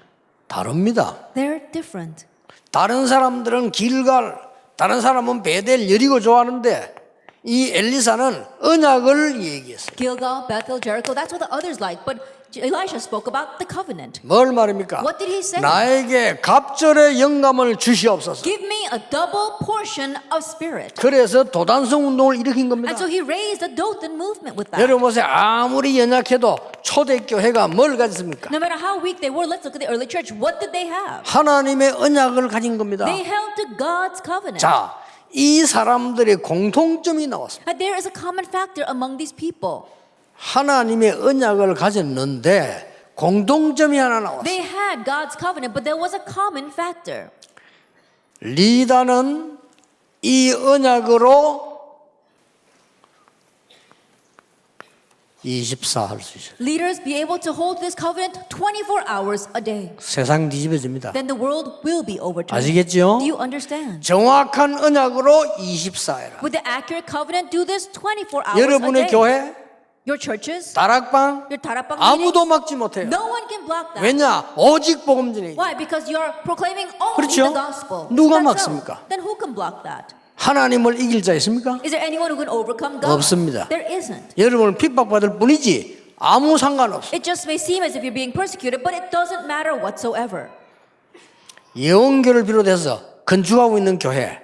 다릅니다.
They're different.
다른 사람들은 길갈, 다른 사람은 베델, 여리고 좋아하는데 이 엘리사는 언약을 얘기했어요.
Gilgal, Bethel, Jericho, that's what the others like. But Elisha spoke about the covenant.
뭘 말입니까?
What did he say?
나에게 갑절의 영감을 주시옵소서.
Give me a double portion of spirit.
그래서 도단성 운동을 일으킨 겁니다.
And so he raised the Dothan movement with that.
여러분 보세요. 아무리 연약해도 초대교회가 뭘 가졌습니까?
No matter how weak they were, let's look at the early church. What did they have?
하나님의 언약을 가진 겁니다.
They held to God's covenant.
자, 이 사람들의 공통점이 나왔습니다.
And there is a common factor among these people.
하나님의 언약을 가졌는데 공통점이 하나 나왔어요.
They had God's covenant, but there was a common factor.
리다는 이 언약으로 24 할 수 있어요.
Leaders be able to hold this covenant 24 hours a day.
세상 뒤집어집니다.
Then the world will be overturned.
아시겠죠?
Do you understand?
정확한 언약으로 24해라.
With the accurate covenant, do this 24 hours
여러분의
a day.
교회,
Your churches,
다락방
your 다락방
아무도
meetings,
막지 못해요.
no one can block that.
왜냐? 오직 복음 전이에요.
Why? Because you are proclaiming only
그렇죠?
the gospel.
누가
That's so.
막습니까?
Then who can block that?
하나님을 이길 자 있습니까?
Is there anyone who can overcome God?
없습니다.
There isn't.
여러분은 핍박받을 뿐이지 아무 상관없어요.
It just may seem as if you're being persecuted, but it doesn't matter whatsoever.
예언교를 비롯해서 건축하고 있는 교회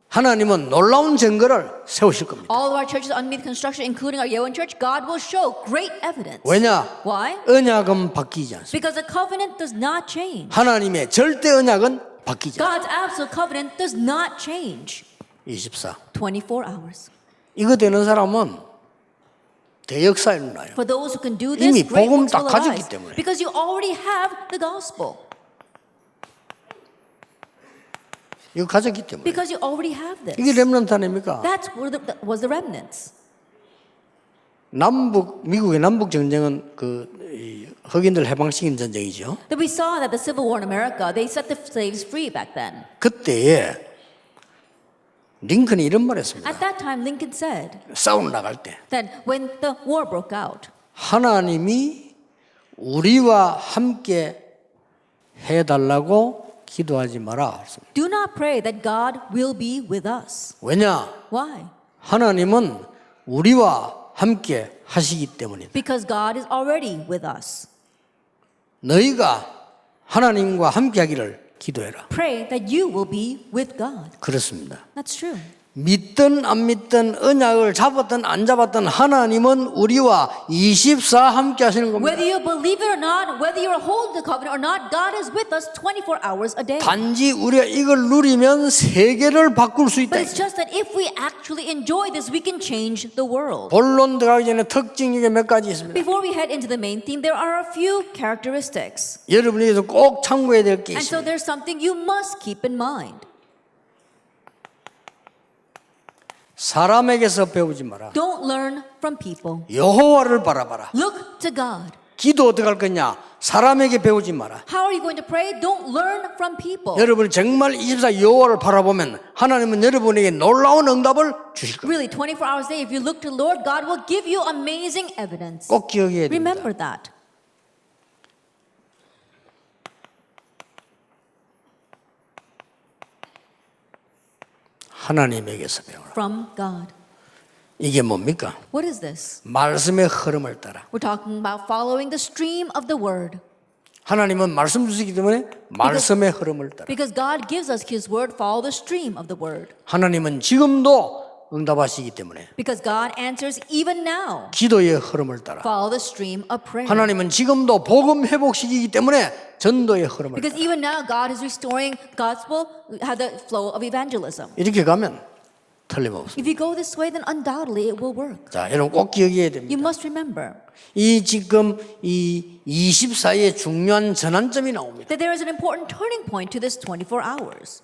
하나님은 놀라운 증거를 세우실 겁니다.
All of our churches underneath construction, including our Yeowon church, God will show great evidence.
왜냐?
Why?
언약은 바뀌지 않습니다.
Because the covenant does not change.
하나님의 절대 언약은 바뀌지 않습니다.
God's absolute covenant does not change.
24.
24 hours.
이거 되는 사람은 대역사에 일어나요.
For those who can do
이미
this, great
복음
works
다
will
가졌기
arise.
때문에.
Because you already have the gospel.
이거 가졌기 때문에.
Because you already have this.
이게 렘넌트 아닙니까?
That's where was the remnants.
미국의 남북 전쟁은 이 흑인들 해방시킨 전쟁이죠.
That we saw that the Civil War in America, they set the slaves free back then.
그때에 링컨이 이런 말했습니다.
At that time, Lincoln said
싸움 나갈 때
that when the war broke out,
하나님이 우리와 함께 해달라고 기도하지 마라.
do not pray that God will be with us.
왜냐?
Why?
하나님은 우리와 함께 하시기 때문이다.
Because God is already with us.
너희가 하나님과 함께 하기를 기도해라.
Pray that you will be with God.
그렇습니다.
That's true.
믿든 안 믿든 언약을 잡았든 안 잡았든 하나님은 우리와 24 함께 하시는 겁니다.
Whether you believe it or not, whether you are holding the covenant or not, God is with us 24 hours a day.
단지 우리가 이걸 누리면 세계를 바꿀 수 있다.
But it's just that if we actually enjoy this, we can change the world.
본론 들어가기 전에 특징이 몇 가지 있습니다.
Before we head into the main theme, there are a few characteristics.
여러분에게서 꼭 참고해야 될 게
And so
있습니다.
there's something you must keep in mind.
사람에게서 배우지 마라.
Don't learn from people.
여호와를 바라봐라.
Look to God.
기도 어떻게 할 거냐? 사람에게 배우지 마라.
How are you going to pray? Don't learn from people.
여러분이 정말 24 여호와를 바라보면 하나님은 여러분에게 놀라운 응답을 주실 겁니다.
Really, 24 hours a day, if you look to the Lord, God will give you amazing evidence.
꼭 기억해야 됩니다.
Remember that.
하나님에게서 배우라.
From God.
이게 뭡니까?
What is this?
말씀의 흐름을 따라.
We're talking about following the stream of the word.
하나님은 말씀 주시기 때문에 말씀의 흐름을 따라.
Because God gives us His word, follow the stream of the word.
하나님은 지금도 응답하시기 때문에
Because God answers even now.
기도의 흐름을 따라.
Follow the stream of prayer.
하나님은 지금도 복음 회복시키기 때문에 전도의 흐름을
Because
따라.
even now, God is restoring gospel, have the flow of evangelism.
이렇게 가면 틀림없습니다.
If you go this way, then undoubtedly it will work.
자, 여러분 꼭 기억해야 됩니다.
You must remember
이 지금 이 24의 중요한 전환점이 나옵니다.
that there is an important turning point to this 24 hours.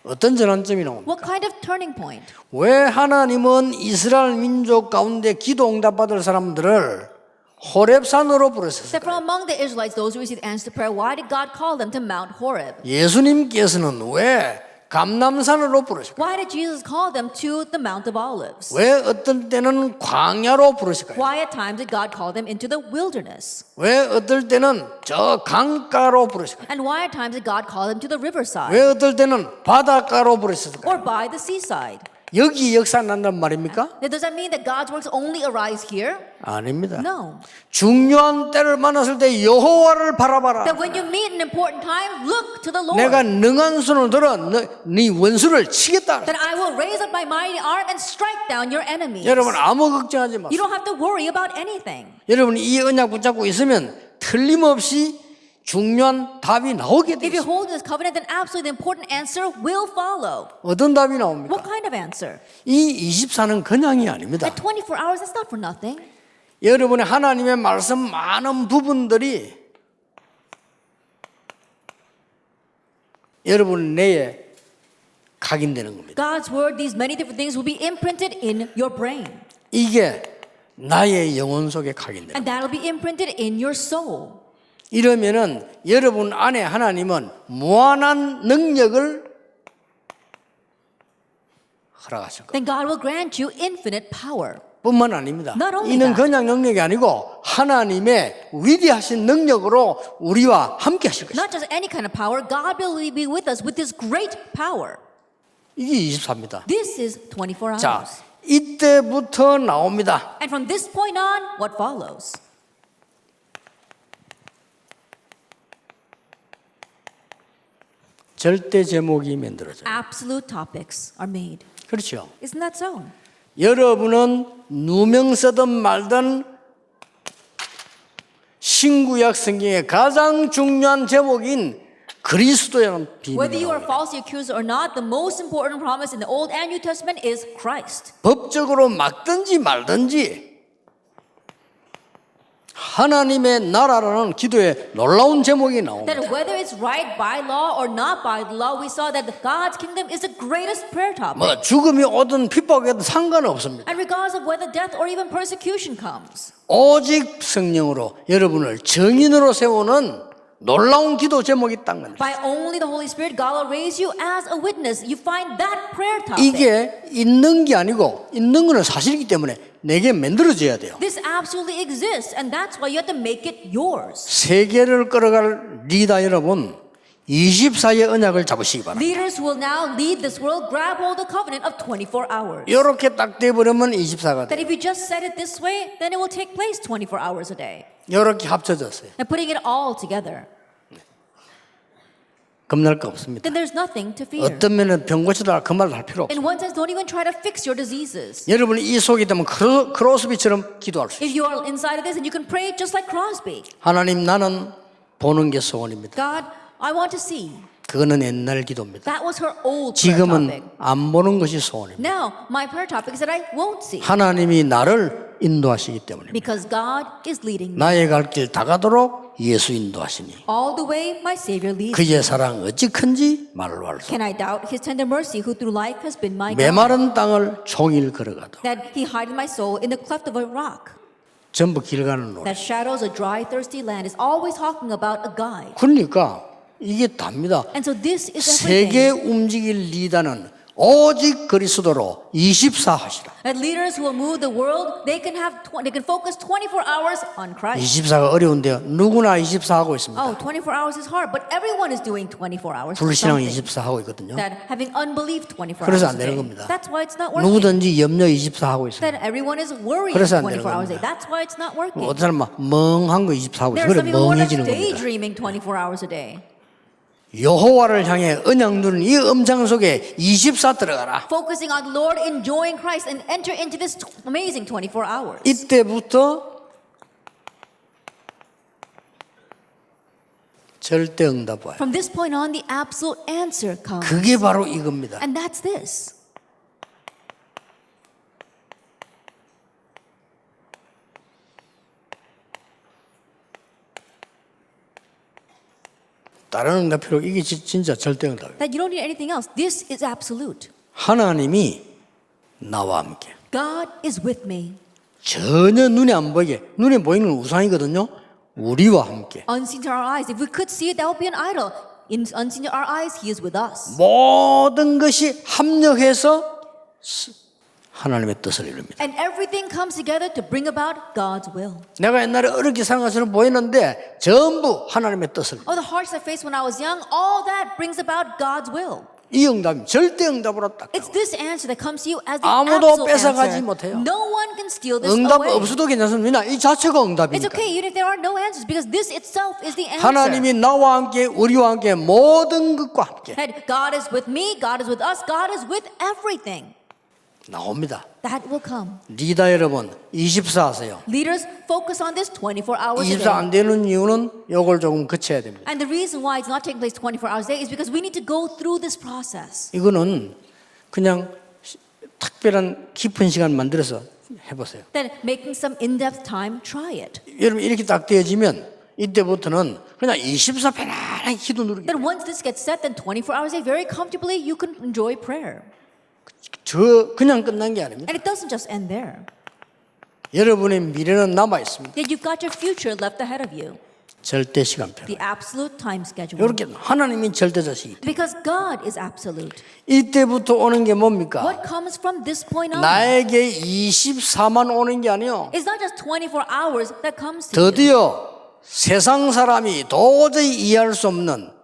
어떤 전환점이 나옵니까?
What kind of turning point?
왜 하나님은 이스라엘 민족 가운데 기도 응답받을 사람들을 호렙산으로
That
부르셨어요?
from among the Israelites, those who received answer to prayer, why did God call them to Mount Horeb?
예수님께서는 왜 감람산으로 부르실까요?
Why did Jesus call them to the Mount of Olives?
왜 어떤 때는 광야로 부르실까요?
Why at times did God call them into the wilderness?
왜 어떨 때는 저 강가로 부르실까요?
And why at times did God call them to the riverside
왜 어떨 때는 바닷가로 부르셨을까요?
or by the seaside?
여기 역사 난단 말입니까?
Now, does that mean that God's works only arise here?
아닙니다.
No.
중요한 때를 만났을 때 여호와를 바라봐라.
That when you meet an important time, look to the Lord.
내가 능한 손을 들어 네 원수를 치겠다.
That I will raise up my mighty arm and strike down your enemies.
여러분 아무 걱정하지
You
마세요.
don't have to worry about anything.
여러분 이 언약 붙잡고 있으면 틀림없이 중요한 답이 나오게 돼
If you
있어요.
hold this covenant, then absolutely the important answer will follow.
어떤 답이 나옵니까?
What kind of answer?
이 24는 그냥이 아닙니다.
At 24 hours, that's not for nothing.
여러분의 하나님의 말씀 많은 부분들이 여러분 뇌에 각인되는 겁니다.
God's word, these many different things will be imprinted in your brain.
이게 나의 영혼 속에 각인돼요.
And that'll be imprinted in your soul.
이러면은 여러분 안에 하나님은 무한한 능력을 허락하실 거예요.
Then God will grant you infinite power.
뿐만 아닙니다.
Not only
이는
that.
그냥 능력이 아니고 하나님의 위대하신 능력으로 우리와 함께 하실 것입니다.
Not just any kind of power, God will be with us with His great power.
이게 24입니다.
This is 24 hours.
자, 이때부터 나옵니다.
And from this point on, what follows?
절대 제목이 만들어져요.
Absolute topics are made.
그렇죠.
Isn't that so?
여러분은 누명 쓰든 말든 신구약 성경의 가장 중요한 제목인 그리스도라는
Whether
비밀이
you are
나옵니다.
falsely accused or not, the most important promise in the Old and New Testament is Christ.
법적으로 막든지 말든지 하나님의 나라라는 기도에 놀라운 제목이 나옵니다.
That whether it's right by law or not by law, we saw that God's kingdom is the greatest prayer topic.
뭐 죽음이 오든 핍박에든 상관없습니다.
And regardless of whether death or even persecution comes,
오직 성령으로 여러분을 증인으로 세우는 놀라운 기도 제목이 딱 겁니다.
by only the Holy Spirit, God will raise you as a witness. You find that prayer topic.
이게 있는 게 아니고 있는 거는 사실이기 때문에 내게 만들어져야 돼요.
This absolutely exists, and that's why you have to make it yours.
세계를 끌어갈 리더 여러분 24의 언약을 잡으시기 바랍니다.
Leaders who will now lead this world grab hold of the covenant of 24 hours.
이렇게 딱 돼버리면 24가
That
돼요.
if you just said it this way, then it will take place 24 hours a day.
이렇게 합쳐졌어요.
And putting it all together,
겁날 거 없습니다.
then there's nothing to fear.
어떤 면은 병 고치다가 그 말을 할 필요 없어요.
In one sense, don't even try to fix your diseases.
여러분이 이 속이 되면 크로스비처럼 기도할 수 있어요.
If you are inside of this, and you can pray just like Crosby.
하나님 나는 보는 게 소원입니다.
God, I want to see.
그거는 옛날 기도입니다.
That was her old prayer
지금은
topic.
안 보는 것이 소원입니다.
Now, my prayer topic is that I won't see.
하나님이 나를 인도하시기 때문입니다.
Because God is leading me.
나의 갈 길 다가도록 예수 인도하시니
All the way my Savior leads me.
그의 사랑 어찌 큰지 말로 할 수
Can I doubt His tender mercy who through life has been my God?
메마른 땅을 종일 걸어가도
That He hideth my soul in the cleft of a rock.
전부 길 가는 노래.
That shadows a dry, thirsty land is always talking about a guide.
그러니까 이게 답니다.
And so this is
세계
everything.
움직일 리더는 오직 그리스도로 24 하시라.
That leaders who will move the world, they can focus 24 hours on Christ.
24가 어려운데요. 누구나 24 하고 있습니다.
Oh, 24 hours is hard, but everyone is doing 24 hours. for
불신앙
something.
24 하고 있거든요.
That having unbelief 24
그래서
hours
안
a
되는
day.
겁니다.
That's why it's not working.
누구든지 염려 24 하고 있습니다.
That everyone is worrying
그래서 안 되는
24 hours a day.
겁니다.
That's why it's not working.
어떤 사람은 멍한 거 24 하고 있어요.
There are
그래
some people who are
멍해지는 겁니다.
daydreaming 24 hours a day.
여호와를 향해 언약 누는 이 음장 속에 24 들어가라.
Focusing on the Lord, enjoying Christ, and enter into this amazing 24 hours.
이때부터 절대 응답 와요.
From this point on, the absolute answer comes.
그게 바로 이겁니다.
And that's this.
다른 응답 필요 이게 진짜 절대 응답이에요.
That you don't need anything else. This is absolute.
하나님이 나와 함께
God is with me.
전혀 눈에 안 보이게 눈에 보이는 건 우상이거든요. 우리와 함께
Unseen to our eyes. If we could see it, that would be an idol. Unseen to our eyes, He is with us.
모든 것이 합력해서 하나님의 뜻을 이룹니다.
And everything comes together to bring about God's will.
내가 옛날에 어렵게 사는 것처럼 보이는데 전부 하나님의 뜻을.
Oh, the hardships I faced when I was young, all that brings about God's will.
이 응답이 절대 응답으로 딱
It's
나와요.
this answer that comes to you as the
아무도
absolute
뺏어가지
answer.
못해요.
No one can steal this
응답
away.
없어도 괜찮습니다. 이 자체가
It's
응답이니까.
okay even if there are no answers because this itself is the answer.
하나님이 나와 함께 우리와 함께 모든 것과 함께
That God is with me, God is with us, God is with everything.
나옵니다.
That will come.
리더 여러분 24 하세요.
Leaders focus on this 24 hours a
24
day.
안 되는 이유는 요걸 조금 거쳐야 됩니다.
And the reason why it's not taking place 24 hours a day is because we need to go through this process.
이거는 그냥 특별한 깊은 시간 만들어서 해보세요.
Then making some in-depth time, try it.
여러분 이렇게 딱 되어지면 이때부터는 그냥 24 편안하게 기도 누르기.
Then once this gets set, then 24 hours a day, very comfortably, you can enjoy prayer.
저 그냥 끝난 게 아닙니다.
And it doesn't just end there.
여러분의 미래는 남아 있습니다.
Yet you've got your future left ahead of you.
절대 시간표.
The absolute time schedule.
이렇게 하나님이 절대자식이기 때문에
Because God is absolute.
이때부터 오는 게 뭡니까?
What comes from this point on?
나에게 24만 오는 게 아니요.
It's not just 24 hours that comes to you.
드디어 세상 사람이 도저히 이해할 수 없는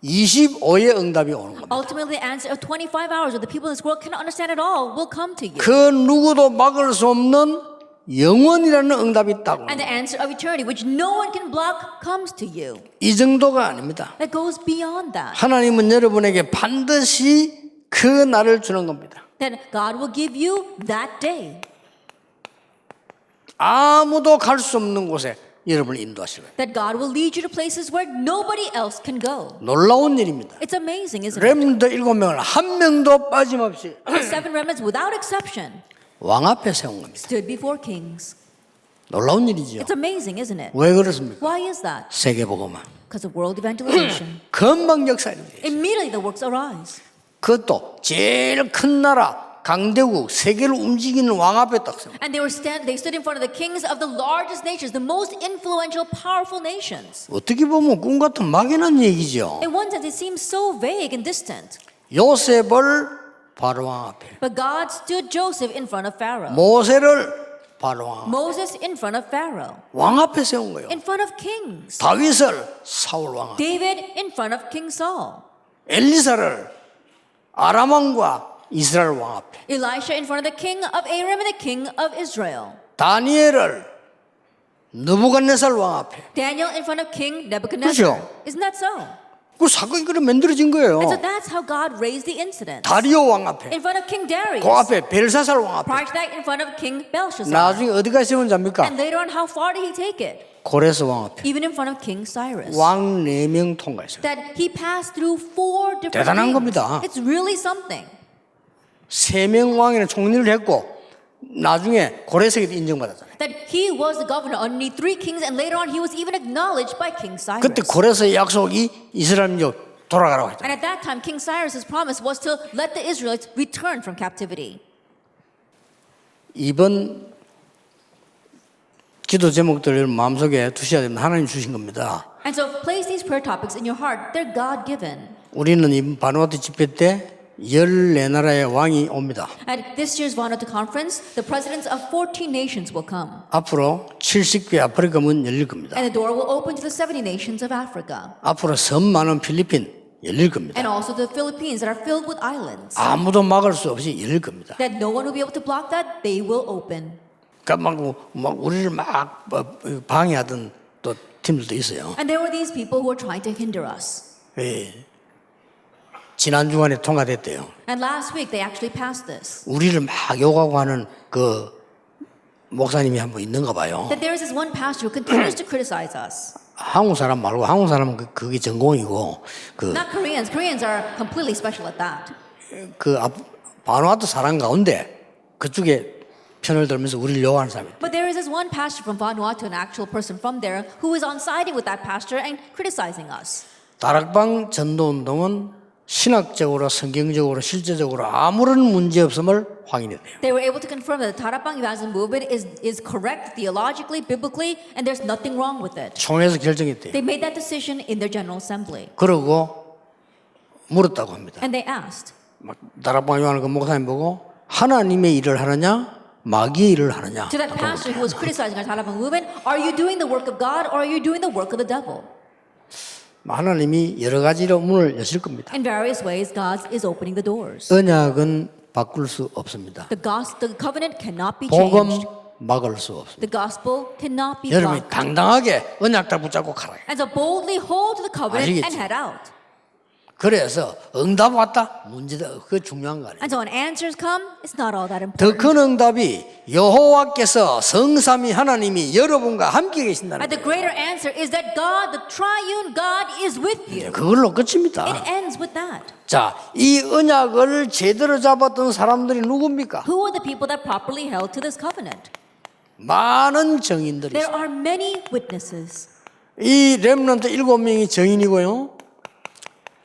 25의 응답이 오는 겁니다.
Ultimately, the answer of 25 hours that the people in this world cannot understand at all will come to you.
그 누구도 막을 수 없는 영원이라는 응답이 딱
And the
옵니다.
answer of eternity, which no one can block, comes to you.
이 정도가 아닙니다.
That goes beyond that.
하나님은 여러분에게 반드시 그 날을 주는 겁니다.
Then God will give you that day.
아무도 갈 수 없는 곳에 여러분을 인도하실 거예요.
That God will lead you to places where nobody else can go.
놀라운 일입니다.
It's amazing, isn't it?
렘넌트 7명을 한 명도 빠짐없이
The 7 remnants, without exception,
왕 앞에 세운 겁니다.
stood before kings.
놀라운 일이죠.
It's amazing, isn't it?
왜 그렇습니까?
Why is that?
세계복음화.
Because of world evangelization.
금방 역사 일입니다.
Immediately the works arise.
그것도 제일 큰 나라 강대국 세계를 움직이는 왕 앞에 딱 세워.
And they stood in front of the kings of the largest nations, the most influential, powerful nations.
어떻게 보면 꿈 같은 막연한 얘기죠.
In one sense, it seems so vague and distant.
요셉을 바로 왕 앞에,
But God stood Joseph in front of Pharaoh,
모세를 바로 왕 앞에,
Moses in front of Pharaoh,
왕 앞에 세운 거예요.
in front of kings,
다윗을 사울 왕 앞에,
David in front of King Saul,
엘리사를 아람 왕과 이스라엘 왕 앞에,
Elisha in front of the king of Aram and the king of Israel,
다니엘을 느부갓네살 왕 앞에.
Daniel in front of King Nebuchadnezzar.
그렇죠.
Isn't that so?
그 사건이 그래 만들어진 거예요.
And so that's how God raised the incident.
다리오 왕 앞에,
In front of King Darius.
그 앞에 벨사살 왕 앞에.
Prior to that, in front of King Belshazzar.
나중에 어디까지 세운 잡니까?
And later on, how far did he take it?
고레스 왕 앞에
Even in front of King Cyrus.
왕 4명 통과했어요.
That he passed through 4 different
대단한
kings.
겁니다.
It's really something.
3명 왕에는 총리를 했고 나중에 고레스에게도 인정받았잖아요.
That he was the governor underneath 3 kings, and later on he was even acknowledged by King Cyrus.
그때 고레스의 약속이 이스라엘 민족 돌아가라고 했잖아요.
And at that time, King Cyrus's promise was to let the Israelites return from captivity.
이번 기도 제목들을 마음속에 두셔야 됩니다. 하나님 주신 겁니다.
And so place these prayer topics in your heart. They're God-given.
우리는 이번 바누아투 집회 때 14나라의 왕이 옵니다.
At this year's Vanuatu conference, the presidents of 14 nations will come.
앞으로 70개 아프리카 문 열릴 겁니다.
And the door will open to the 70 nations of Africa.
앞으로 섬 많은 필리핀 열릴 겁니다.
And also the Philippines that are filled with islands.
아무도 막을 수 없이 열릴 겁니다.
That no one will be able to block that, they will open.
그러니까 막 우리를 막 방해하던 또 팀들도 있어요.
And there were these people who were trying to hinder us.
예. 지난 주간에 통과됐대요.
And last week they actually passed this.
우리를 막 욕하고 하는 그 목사님이 한 분 있는가 봐요.
That there is this one pastor who continues to criticize us.
한국 사람 말고 한국 사람은 그게 전공이고
Not Koreans. Koreans are completely special at that.
그 바누아투 사람 가운데 그쪽에 편을 들면서 우리를 욕하는 사람이.
But there is this one pastor from Vanuatu, an actual person from there, who is on siding with that pastor and criticizing us.
다락방 전도 운동은 신학적으로 성경적으로 실제적으로 아무런 문제 없음을 확인했대요.
They were able to confirm that the Tarapang evangelism movement is correct theologically, biblically, and there's nothing wrong with it.
총회에서 결정했대요.
They made that decision in their General Assembly.
그러고 물었다고 합니다.
And they asked,
막 다락방 요하는 그 목사님 보고 하나님의 일을 하느냐 마귀의 일을 하느냐.
to that pastor who was criticizing our Tarapang movement, are you doing the work of God or are you doing the work of the devil?
하나님이 여러 가지로 문을 여실 겁니다.
In various ways, God is opening the doors.
언약은 바꿀 수 없습니다.
The covenant cannot be
복음
changed.
막을 수 없습니다.
The gospel cannot be
여러분이
blocked.
당당하게 언약 다 붙잡고 가라.
And so boldly hold to the covenant
아시겠죠?
and head out.
그래서 응답 왔다. 문제다. 그게 중요한 거 아니에요.
And so when answers come, it's not all that important.
더 큰 응답이 여호와께서 성삼위 하나님이 여러분과 함께 계신다는
And the
거예요.
greater answer is that God, the triune God, is with you.
그걸로 끝입니다.
It ends with that.
자, 이 언약을 제대로 잡았던 사람들이 누굽니까?
Who are the people that properly held to this covenant?
많은 정인들이
There
있어요.
are many witnesses.
이 렘넌트 7명이 정인이고요.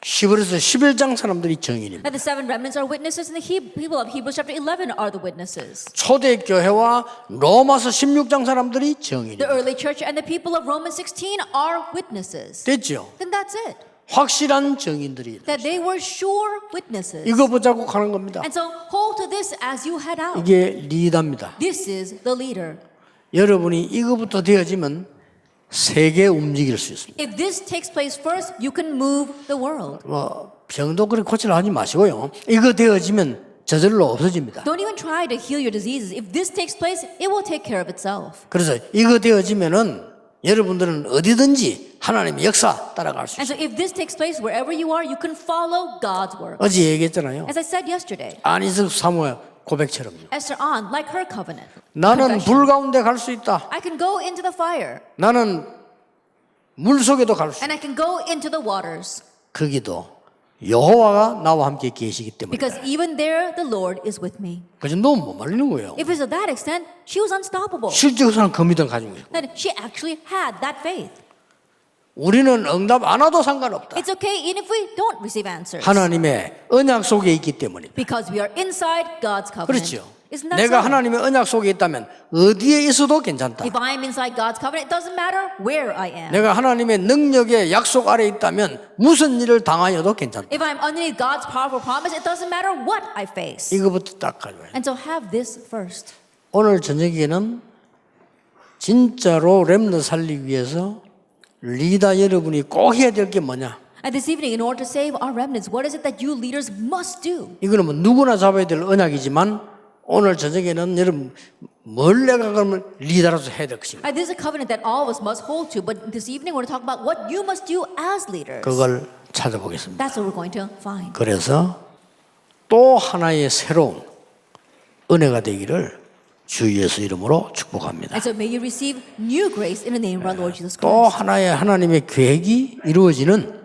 히브리서 11장 사람들이 정인입니다.
And the seven remnants are witnesses, and the people of Hebrews chapter 11 are the witnesses.
초대교회와 로마서 16장 사람들이
The
정인입니다.
early church and the people of Romans 16 are witnesses.
됐죠?
Then that's it.
확실한 정인들이
That they were sure witnesses.
이거 붙잡고 가는 겁니다.
And so hold to this as you head out.
이게 리더입니다.
This is the leader.
여러분이 이거부터 되어지면 세계 움직일 수 있습니다.
If this takes place first, you can move the world.
병도 그렇게 고치려 하지 마시고요. 이거 되어지면 저절로 없어집니다.
Don't even try to heal your diseases. If this takes place, it will take care of itself.
그래서 이거 되어지면은 여러분들은 어디든지 하나님의 역사 따라갈 수
And
있어요.
so if this takes place wherever you are, you can follow God's work.
어제 얘기했잖아요.
As I said yesterday,
안희석 사모의 고백처럼요.
Esther on, like her covenant.
나는
confession.
불 가운데 갈 수 있다.
I can go into the fire,
나는 물 속에도 갈 수 있다.
and I can go into the waters.
거기도 여호와가 나와 함께 계시기 때문에.
Because even there, the Lord is with me.
그 정도면 못 말리는 거예요.
If it's to that extent, she was unstoppable.
실제로는 그 믿음 가지고 있고.
That she actually had that faith.
우리는 응답 안 와도 상관없다.
It's okay even if we don't receive answers.
하나님의 언약 속에 있기 때문입니다.
Because we are inside God's covenant.
그렇죠.
Isn't that
내가
so?
하나님의 언약 속에 있다면 어디에 있어도 괜찮다.
If I am inside God's covenant, it doesn't matter where I am.
내가 하나님의 능력의 약속 아래 있다면 무슨 일을 당하여도 괜찮다.
If I'm underneath God's powerful promise, it doesn't matter what I face.
이거부터 딱 가져와요.
And so have this first.
오늘 저녁에는 진짜로 렘너 살리기 위해서 리더 여러분이 꼭 해야 될 게 뭐냐?
And this evening, in order to save our remnants, what is it that you leaders must do?
이거는 뭐 누구나 잡아야 될 언약이지만 오늘 저녁에는 여러분 뭘 내가 그러면 리더로서 해야 될 것입니다.
And this is a covenant that all of us must hold to. But this evening, we're going to talk about what you must do as leaders.
그걸 찾아보겠습니다.
That's what we're going to find.
그래서 또 하나의 새로운 은혜가 되기를 주 예수 이름으로 축복합니다.
And so may you receive new grace in the name of our Lord Jesus
또
Christ.
하나의 하나님의 계획이 이루어지는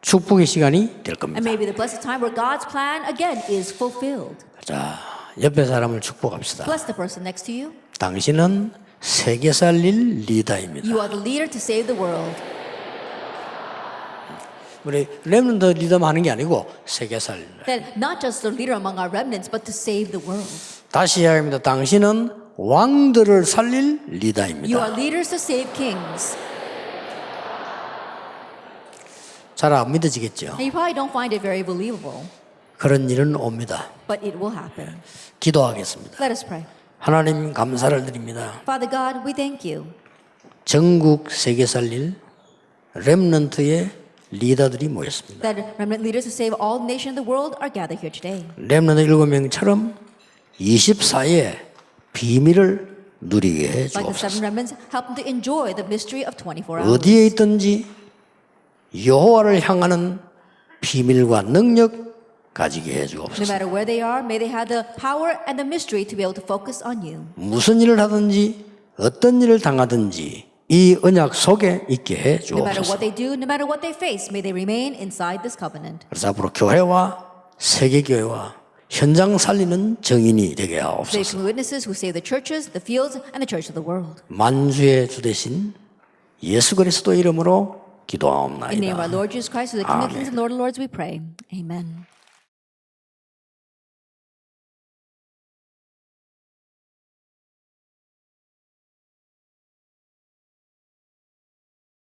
축복의 시간이 될 겁니다.
And maybe the blessed time where God's plan again is fulfilled.
자, 옆에 사람을 축복합시다.
Bless the person next to you.
당신은 세계 살릴 리더입니다.
You are the leader to save the world.
우리 렘넌트 리더만 하는 게 아니고 세계 살릴.
That not just the leader among our remnants, but to save the world.
다시 이야기합니다. 당신은 왕들을 살릴
You are
리더입니다.
leaders to save kings.
잘 안 믿어지겠죠?
And you probably don't find it very believable,
그런 일은 옵니다.
but it will happen.
기도하겠습니다.
Let us pray.
하나님 감사를 드립니다.
Father God, we thank you
전국 세계 살릴 렘넌트의 리더들이 모였습니다.
that remnant leaders to save all nations of the world are gathered here today.
렘넌트 7명처럼 24의 비밀을 누리게 해
Like the seven
주옵소서.
remnants, help them to enjoy the mystery of 24 hours.
어디에 있든지 여호와를 향하는 비밀과 능력 가지게 해
No
주옵소서.
matter where they are, may they have the power and the mystery to be able to focus on you.
무슨 일을 하든지 어떤 일을 당하든지 이 언약 속에 있게 해
No matter
주옵소서.
what they do, no matter what they face, may they remain inside this covenant.
그래서 앞으로 교회와 세계교회와 현장 살리는 정인이 되게
They
하옵소서.
become witnesses who save the churches, the fields, and the church of the world.
만주의 주 되신 예수 그리스도 이름으로
In the name of our
기도하옵나이다.
Lord Jesus Christ, who is the King of Kings and Lord of Lords, we pray. Amen.